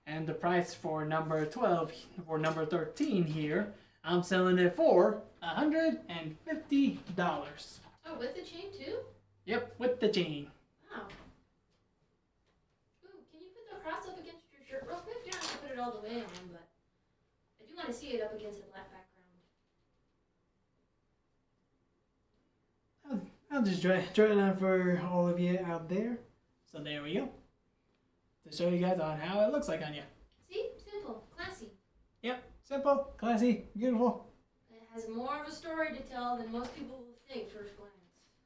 And the price for number 12, for number 13 here, I'm selling it for $150. Oh, with the chain too? Yep, with the chain. Wow. Ooh, can you put the cross up against your shirt real quick? You don't have to put it all the way on, but I do want to see it up against a black background. I'll just try it on for all of you out there. So there we go. To show you guys on how it looks like on you. See? Simple. Classy. Yep, simple, classy, beautiful. It has more of a story to tell than most people will think first glance.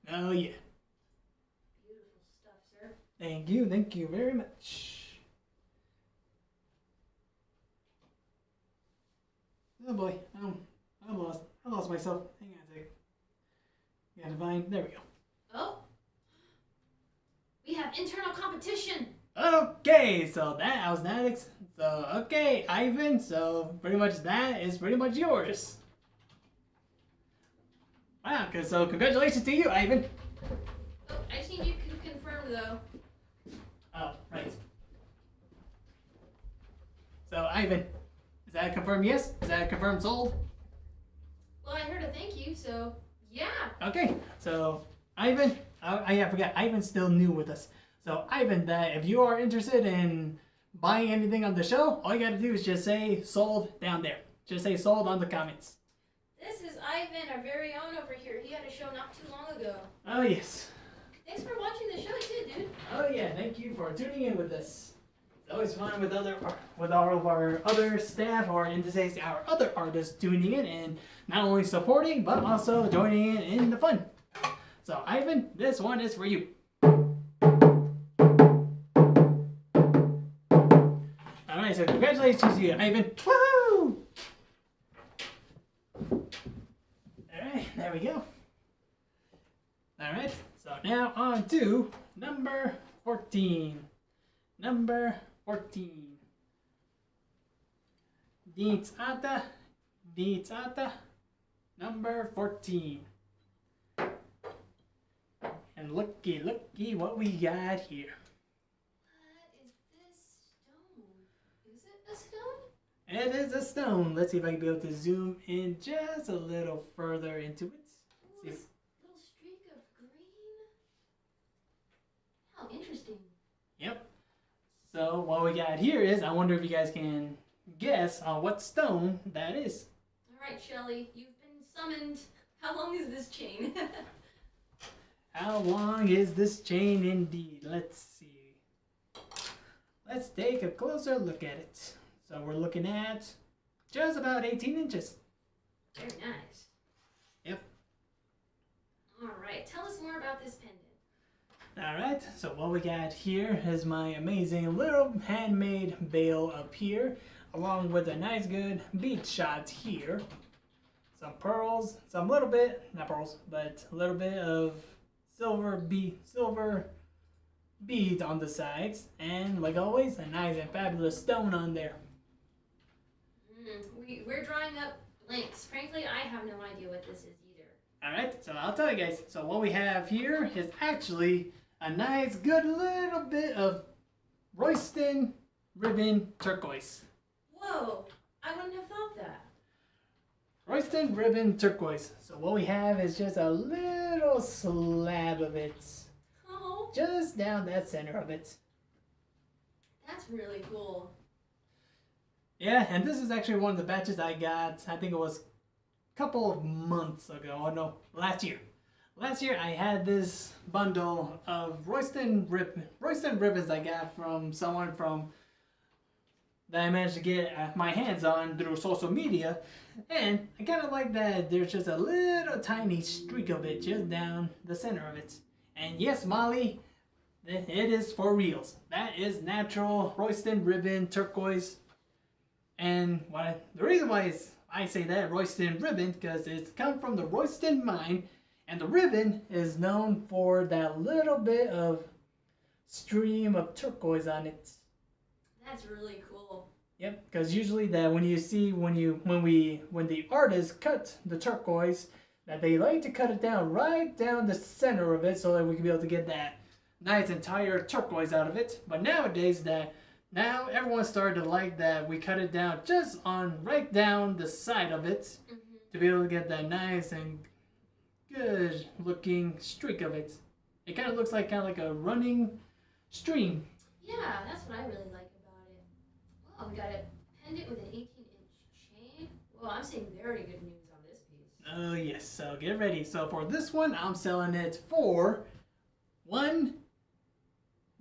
Oh yeah. Beautiful stuff, sir. Thank you very much. Oh boy, I lost myself. Hang on a second. Gotta find, there we go. Oh. We have internal competition. Okay, so that was Alex. So, okay, Ivan, so pretty much that is pretty much yours. Wow, so congratulations to you, Ivan. Oh, I just need you to confirm, though. Oh, right. So, Ivan, is that a confirmed yes? Is that a confirmed sold? Well, I heard a thank you, so yeah. Okay, so Ivan, I forgot, Ivan's still new with us. So Ivan, that if you are interested in buying anything on the show, all you gotta do is just say sold down there. Just say sold on the comments. This is Ivan, our very own over here. He had a show not too long ago. Oh yes. Thanks for watching the show too, dude. Oh yeah, thank you for tuning in with us. It's always fun with all of our other staff, or in this case, our other artists tuning in and not only supporting but also joining in the fun. So Ivan, this one is for you. Alright, so congratulations to you, Ivan. Woohoo! Alright, there we go. Alright, so now on to number 14. Number 14. Deets Ata, number 14. And looky what we got here. What is this stone? Is it a stone? It is a stone. Let's see if I can be able to zoom in just a little further into it. Ooh, this little streak of green. How interesting. Yep. So what we got here is, I wonder if you guys can guess on what stone that is. Alright, Shelly, you've been summoned. How long is this chain? How long is this chain indeed? Let's see. Let's take a closer look at it. So we're looking at just about 18 inches. Very nice. Yep. Alright, tell us more about this pendant. Alright, so what we got here is my amazing little handmade veil up here, along with a nice good bead shot here. Some pearls, some little bit, not pearls, but a little bit of silver beads on the sides, and like always, a nice and fabulous stone on there. We're drawing up blanks. Frankly, I have no idea what this is either. Alright, so I'll tell you guys. So what we have here is actually a nice, good little bit of Royston ribbon turquoise. Whoa, I wouldn't have thought that. Royston ribbon turquoise. So what we have is just a little slab of it. Oh, Just down that center of it. that's really cool. Yeah, and this is actually one of the batches I got, I think it was a couple of months ago. Oh no, last year. Last year I had this bundle of Royston ribbons I got from someone that I managed to get my hands on through social media. And I kind of like that there's just a little tiny streak of it just down the center of it. And yes, Molly, it is for reals. That is natural Royston ribbon turquoise. And the reason why I say that Royston ribbon, because it's come from the Royston mine, and the ribbon is known for that little bit of stream of turquoise on it. That's really cool. Yep, because usually that when the artist cut the turquoise, that they like to cut it down right down the center of it so that we can be able to get that nice entire turquoise out of it. But nowadays now everyone started to like that we cut it down just on right down the side of it to be able to get that nice and good looking streak of it. It kind of looks like a running stream. Yeah, that's what I really like about it. Wow, we got a pendant with an 18-inch chain. Well, I'm seeing very good news on this piece. Oh yes, so get ready. So for this one, I'm selling it for $1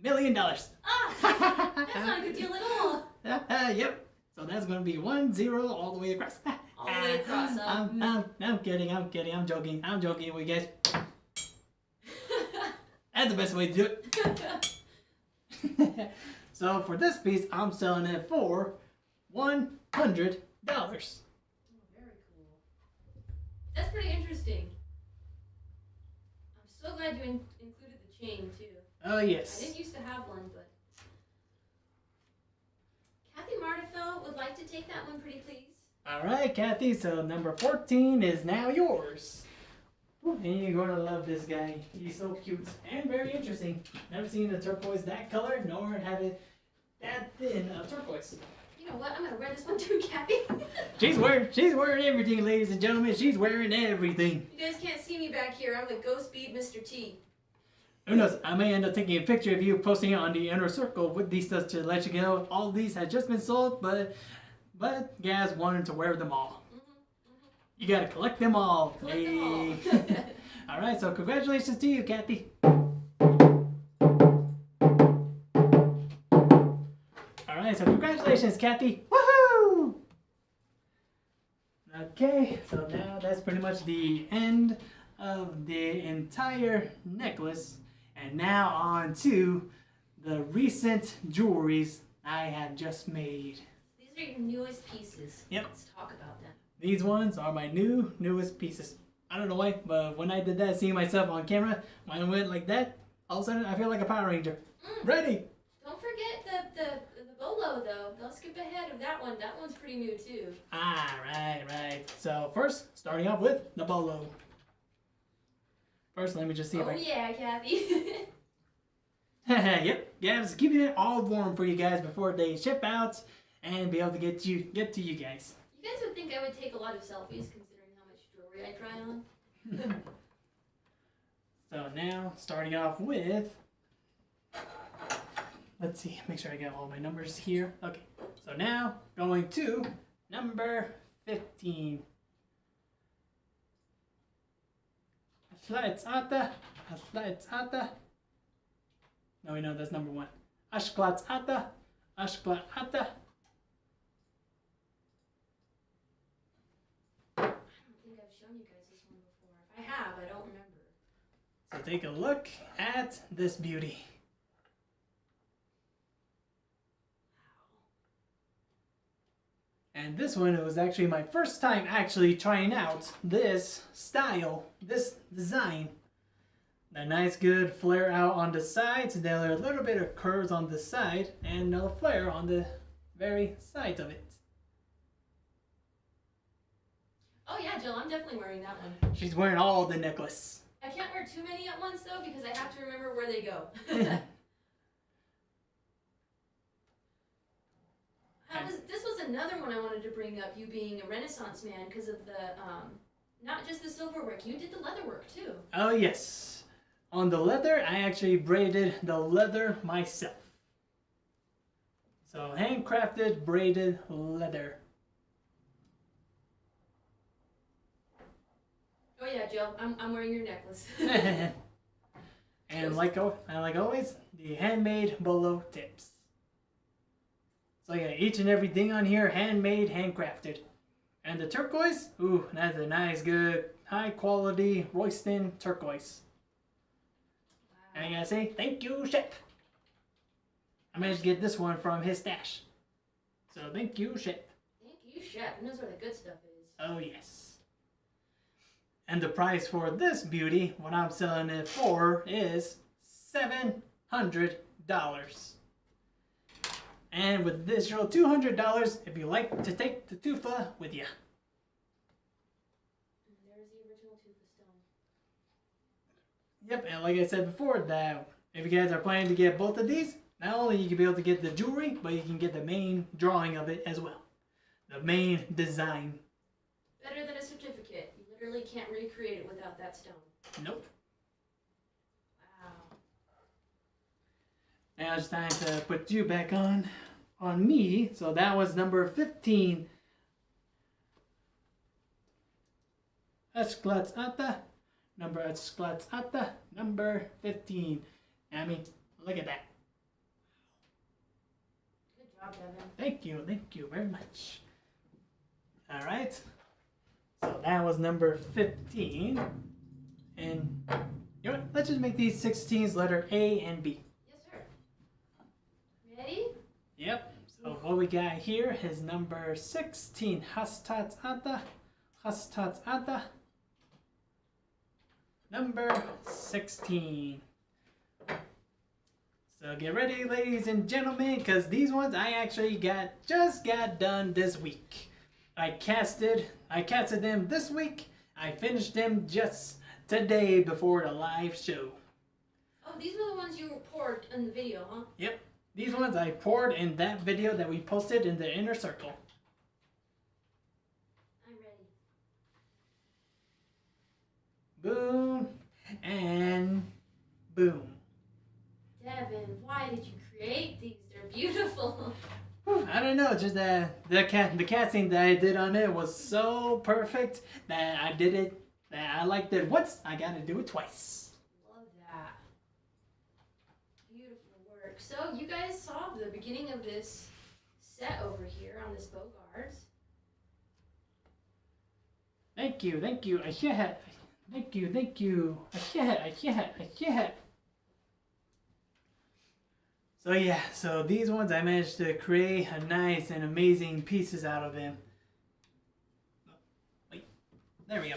million. Ah, that's not a good deal at all. Yep. So that's going to be 10 all the way across. All the way across. I'm kidding. I'm joking with you guys. That's the best way to do it. So for this piece, I'm selling it for $100. Oh, very cool. That's pretty interesting. I'm so glad you included the chain too. Oh I yes. didn't used to have one, but Kathy Martifel would like to take that one, pretty please. All right, Kathy. So number 14 is now yours. Ooh, and you're gonna love this guy. He's so cute and very interesting. Never seen a turquoise that color, nor have it that thin of turquoise. You know what? I'm gonna wear this one too, Kathy. She's wearing everything, ladies and gentlemen. She's wearing everything. You guys can't see me back here. I'm the Ghost Bead Mr. T. Who knows? I may end up taking a picture of you, posting it on the inner circle with these stuff to let you know all these have just been sold, but Gaz wanted to wear them all. You gotta collect them all. Collect them all. All right, so congratulations to you, Kathy. All right, so congratulations, Kathy. Woohoo! Okay, so now that's pretty much the end of the entire necklace. And now on to the recent jewelries I have just made. These are your newest pieces. Yep. Let's talk about them. These ones are my newest pieces. I don't know why, but when I did that, seeing myself on camera, when I went like that, all of a sudden I feel like a Power Ranger. Ready! Don't forget the bolo though. Don't skip ahead of that one. That one's pretty new too. Ah, right. So first, starting off with the bolo. First, let me just see if Oh I... yeah, Kathy. Yep, yeah, just keeping it all warm for you guys before they ship out and be able to get to you guys. You guys would think I would take a lot of selfies considering how much jewelry I try on. So now, starting off with... Let's see, make sure I got all my numbers here. Okay, so now going to number 15. Ashklatzata. No, we know that's number 1. Ashklatzata. I don't think I've shown you guys this one before. If I have, I don't remember. So take a look at this beauty. And this one, it was actually my first time actually trying out this style, this design. A nice good flare out on the sides, then a little bit of curves on the side, and another flare on the very side of it. Oh yeah, Jill, I'm definitely wearing that one. She's wearing all the necklace. I can't wear too many at once though because I have to remember where they go. This was another one I wanted to bring up, you being a Renaissance man, because of the, not just the silver work, you did the leather work too. Oh yes. On the leather, I actually braided the leather myself. So handcrafted braided leather. Oh yeah, Jill, I'm wearing your necklace. And like always, the handmade bolo tips. So yeah, each and everything on here handmade, handcrafted. And the turquoise, ooh, that's a nice, good, high quality Royston turquoise. Wow. And I gotta say, thank you, Shep. I managed to get this one from his stash. So thank you, Shep. Thank you, Shep. He knows where the good stuff is. Oh yes. And the price for this beauty, what I'm selling it for, is $700. And with this additional $200 if you like to take the tufa with you. And there's the original tufa stone. Yep, and like I said before, that if you guys are planning to get both of these, not only you can be able to get the jewelry, but you can get the main drawing of it as well. The main design. Better than a certificate. You literally can't recreate it without that stone. Nope. Wow. Now it's time to put you back on me. So that was number 15. Number 15. I mean, look at that. Good job, Devin. Thank you very much. All right. So that was number 15. And you know what? Let's just make these 16s letter A and B. Yes, sir. Ready? Yep. So what we got here is number 16. Hastat Ada. Number 16. So get ready, ladies and gentlemen, because these ones I actually just got done this week. I casted them this week. I finished them just today before the live show. Oh, these were the ones you poured in the video, huh? Yep. These ones I poured in that video that we posted in the inner circle. I'm ready. Boom and boom. Devin, why did you create these? They're beautiful. I don't know, just the casting that I did on it was so perfect that I liked it once, I gotta do it twice. Love that. Beautiful work. So you guys saw the beginning of this set over here on this Bogart. Thank you. Thank you. So yeah, so these ones I managed to create a nice and amazing pieces out of them. Wait, there we go.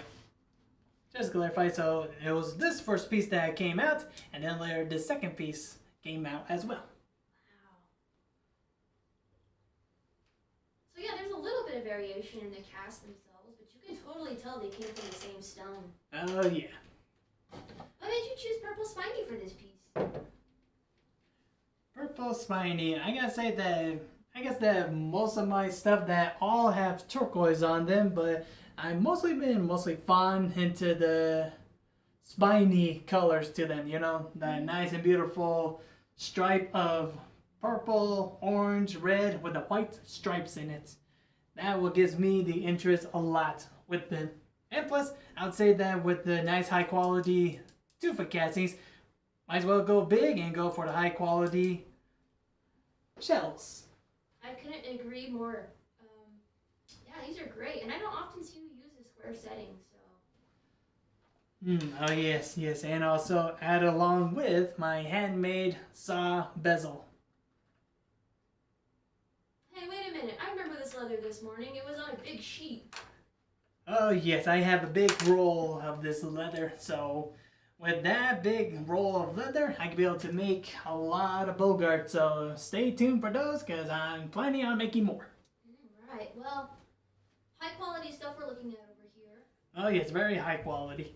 Just to clarify, so it was this first piece that came out, and then later the second piece came out as well. Wow. So yeah, there's a little bit of variation in the cast themselves, but you can totally tell they came from the same stone. Oh yeah. Why did you choose purple spiny for this piece? Purple spiny. I gotta say that I guess that most of my stuff that all have turquoise on them, but I've mostly been fond into the spiny colors to them, you know, that nice and beautiful stripe of purple, orange, red with the white stripes in it. That what gives me the interest a lot with them. And plus, I would say that with the nice high quality tufa castings, might as well go big and go for the high quality shells. I couldn't agree more. Yeah, these are great, and I don't often see you use the square setting, so. Oh yes, and also add along with my handmade saw bezel. Hey, wait a minute. I remember this leather this morning. It was on a big sheet. Oh yes, I have a big roll of this leather, so with that big roll of leather, I can be able to make a lot of Bogarts, so stay tuned for those, because I'm planning on making more. Right, well, high quality stuff we're looking at over here. Oh yes, very high quality.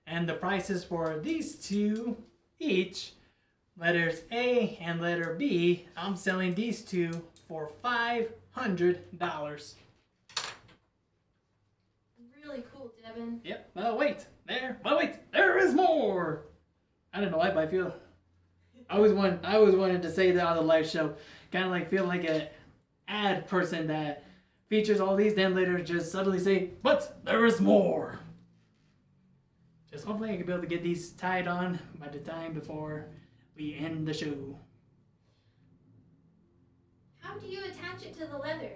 And the prices for these two each, letters A and letter B, I'm selling these two for $500. Really cool, Devin. Yep. But wait, there is more. I don't know why, but I feel I always wanted to say that on the live show, kind of like feel like an ad person that features all these, then later just suddenly say, but there is more. Just hopefully I can be able to get these tied on by the time before we end the show. How do you attach it to the leather?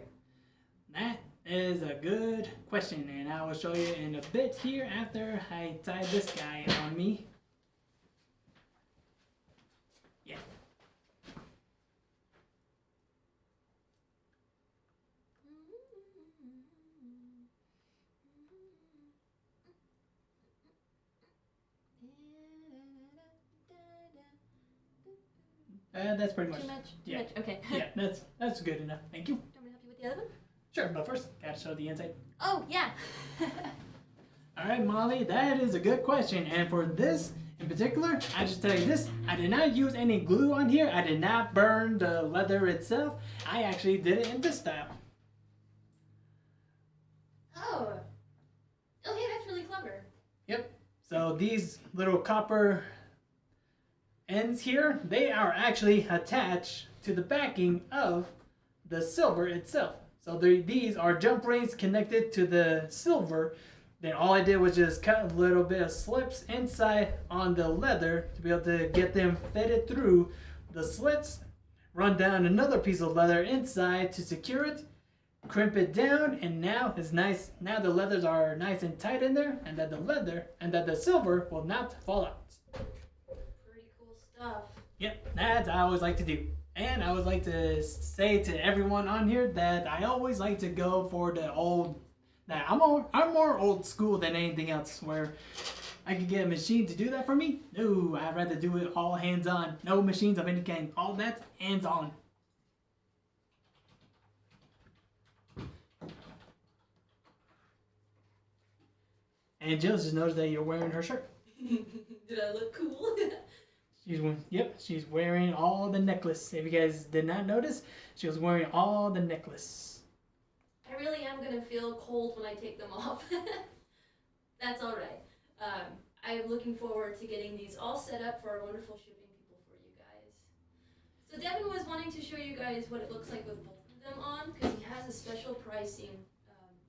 That is a good question, and I will show you in a bit here after I tie this guy on me. Yeah. That's pretty much. Too much? Yeah. Too much? Okay. Yeah, that's good enough. Thank you. Do you want me to help you with the other one? Sure, but first, gotta show the inside. Oh, yeah. All right, Molly, that is a good question. And for this in particular, I just tell you this, I did not use any glue on here. I did not burn the leather itself. I actually did it in this style. Oh. Okay, that's really clever. Yep. So these little copper ends here, they are actually attached to the backing of the silver itself. So these are jump rings connected to the silver. Then all I did was just cut a little bit of slips inside on the leather to be able to get them fitted through the slits. Run down another piece of leather inside to secure it. Crimp it down, and now it's nice. Now the leathers are nice and tight in there, and that the silver will not fall out. Pretty cool stuff. Yep, that's what I always like to do. And I always like to say to everyone on here that I always like to go for the old. That I'm more old school than anything else. Where I could get a machine to do that for me. No, I'd rather do it all hands on. No machines of any kind. All that hands on. And Jill just noticed that you're wearing her shirt. Did I look cool? She's wearing all the necklace. If you guys did not notice, she was wearing all the necklace. I really am going to feel cold when I take them off. That's alright. I'm looking forward to getting these all set up for our wonderful shipping people for you guys. So Devin was wanting to show you guys what it looks like with both of them on, because he has a special pricing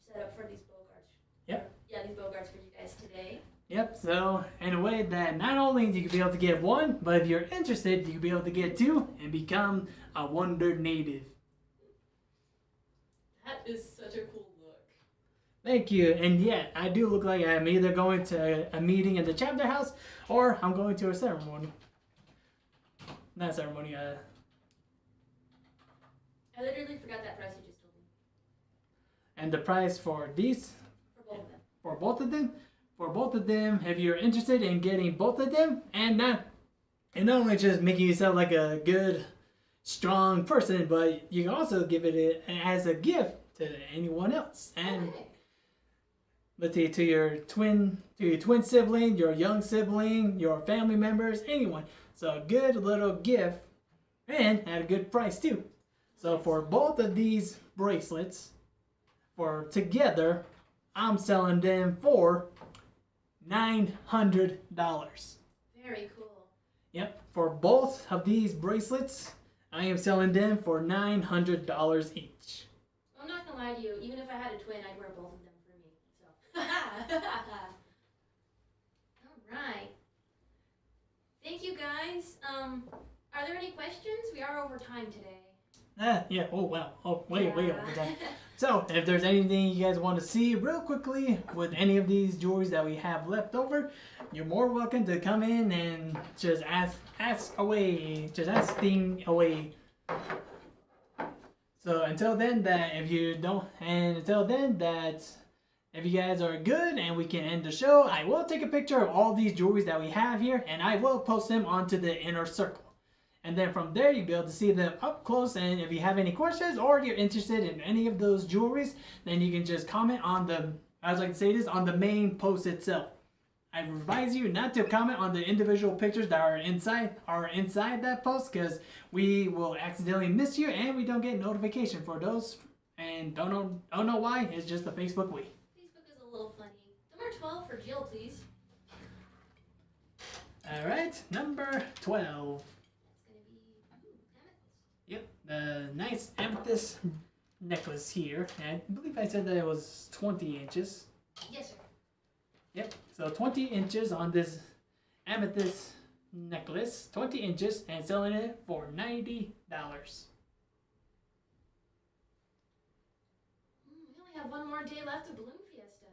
set up for these bogarts. Yep. Yeah, these bogarts for you guys today. Yep, so in a way that not only do you be able to get one, but if you're interested, you can be able to get two and become a Wonder Native. That is such a cool look. Thank you, and yeah, I do look like I'm either going to a meeting in the chapter house or I'm going to a ceremony. Not a ceremony, I literally forgot that price you just told me. And the price for these, For both of them. for both of them, if you're interested in getting both of them, and not only just making yourself like a good, strong person, but you can also give it as a gift to anyone else. And let's say to your twin sibling, your young sibling, your family members, anyone. So a good little gift, and at a good price too. So for both of these bracelets, for together, I'm selling them for $900. Very cool. Yep, for both of these bracelets, I am selling them for $900 each. I'm not gonna lie to you, even if I had a twin, I'd wear both of them for me. So alright. Thank you guys. Are there any questions? We are over time today. Yeah, oh wow. Oh, way over time. So, if there's anything you guys want to see real quickly with any of these jewelries that we have left over, you're more welcome to come in and just ask away. Just asking away. So, until then, if you guys are good and we can end the show, I will take a picture of all these jewelries that we have here and I will post them onto the inner circle. And then from there, you'll be able to see them up close. And if you have any questions or you're interested in any of those jewelries, then you can just comment on the I would like to say this on the main post itself. I advise you not to comment on the individual pictures that are inside that post, because we will accidentally miss you and we don't get notification for those. And don't know why. It's just the Facebook way. Facebook is a little funny. Number 12 for Jill, please. All right, number 12. That's gonna be amethyst. Yep, the nice amethyst necklace here. And I believe I said that it was 20 inches. Yes, sir. Yep, so 20 inches on this amethyst necklace. 20 inches and selling it for $90. We only have one more day left of Balloon Fiesta.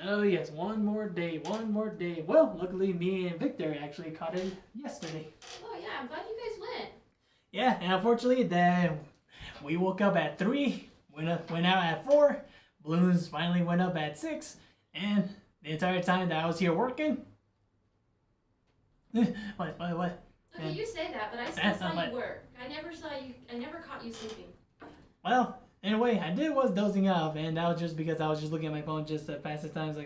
Oh yes, one more day. Well, luckily me and Victor actually caught it yesterday. Oh yeah, I'm glad you guys went. Yeah, and unfortunately then we woke up at 3, went out at 4, balloons finally went up at 6, and the entire time that I was here working. What? Okay, And you say that, but I still that's saw not my- you work. I never caught you sleeping. Well, anyway, I was dozing off, and that was just because I was just looking at my phone just to pass the time,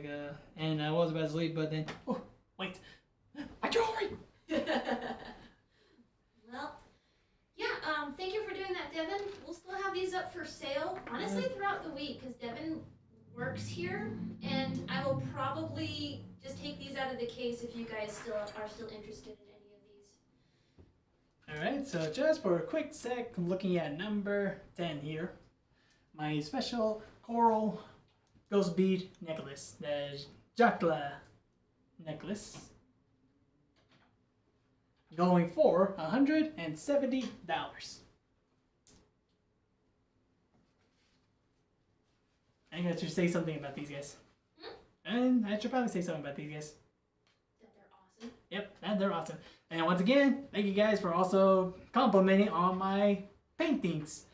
and I was about to sleep, but then, oh, wait, my jewelry! Well, yeah, thank you for doing that, Devin. We'll still have these up for sale, honestly, throughout the week, because Devin works here, and I will probably just take these out of the case if you guys are still interested in any of these. Alright, so just for a quick sec, I'm looking at number 10 here. My special coral ghost bead necklace, the Jakla necklace. Going for $170. I got to say something about these guys. And I should probably say something about these guys. That they're awesome. Yep, and they're awesome. And once again, thank you guys for also complimenting on my paintings.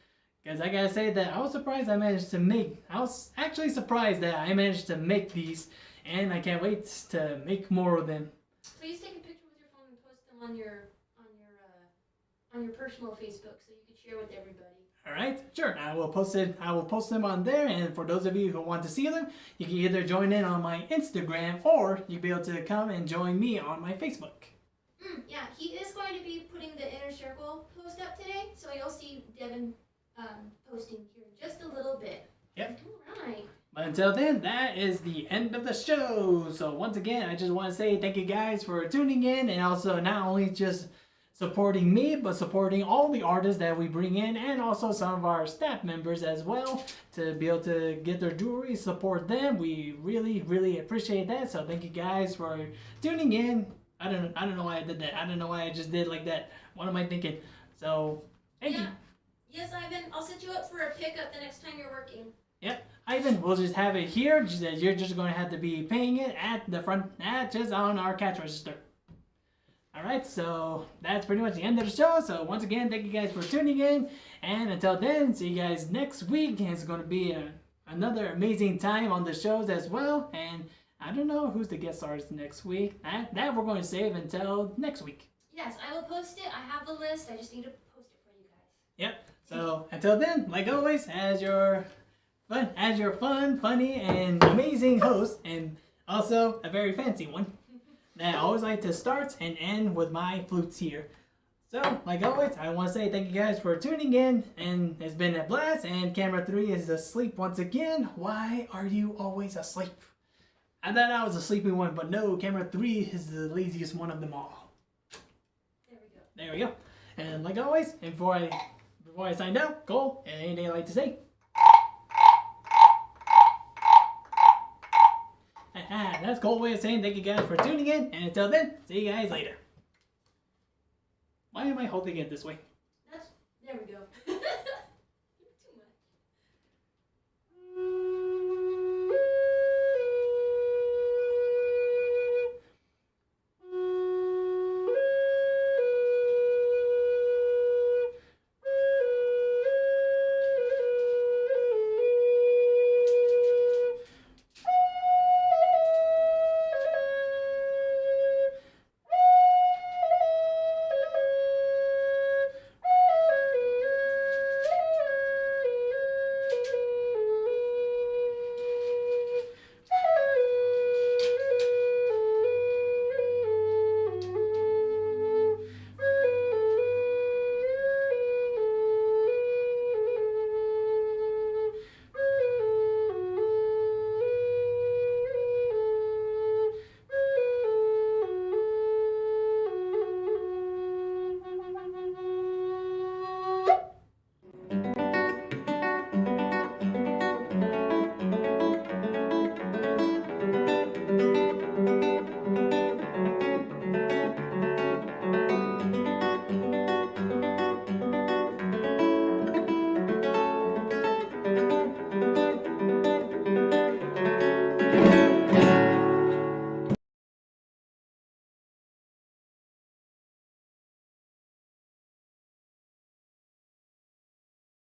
Because I gotta say that I was surprised I managed to make. I was actually surprised that I managed to make these, and I can't wait to make more of them. Please take a picture with your phone and post them on your personal Facebook so you can share with everybody. All right, sure. I will post them on there, and for those of you who want to see them, you can either join in on my Instagram or you'll be able to come and join me on my Facebook. Yeah, he is going to be putting the inner circle post up today, so you'll see Devin posting here in just a little bit. Yep. All right. But until then, that is the end of the show. So once again, I just want to say thank you guys for tuning in, and also not only just supporting me, but supporting all the artists that we bring in, and also some of our staff members as well, to be able to get their jewelry, support them. We really, really appreciate that. So thank you guys for tuning in. I don't know why I did that. I don't know why I just did like that. What am I thinking? So thank you. Yes, Ivan. I'll set you up for a pickup the next time you're working. Yep, Ivan, we'll just have it here. You're just going to have to be paying it at the front, just on our cash register. Alright, so that's pretty much the end of the show. So once again, thank you guys for tuning in. And until then, see you guys next week. It's going to be another amazing time on the shows as well. And I don't know who's the guest artist next week. That we're going to save until next week. Yes, I will post it. I have the list. I just need to post it for you guys. Yep. So until then, like always, as your fun, funny, and amazing host, and also a very fancy one, that I always like to start and end with my flutes here. So, like always, I want to say thank you guys for tuning in, and it's been a blast, and camera 3 is asleep once again. Why are you always asleep? I thought I was a sleepy one, but no, camera 3 is the laziest one of them all. There we go. And like always, and before I sign out, Cole, anything I'd like to say? That's Cole's way of saying thank you guys for tuning in, and until then, see you guys later. Why am I holding it this way? There we go.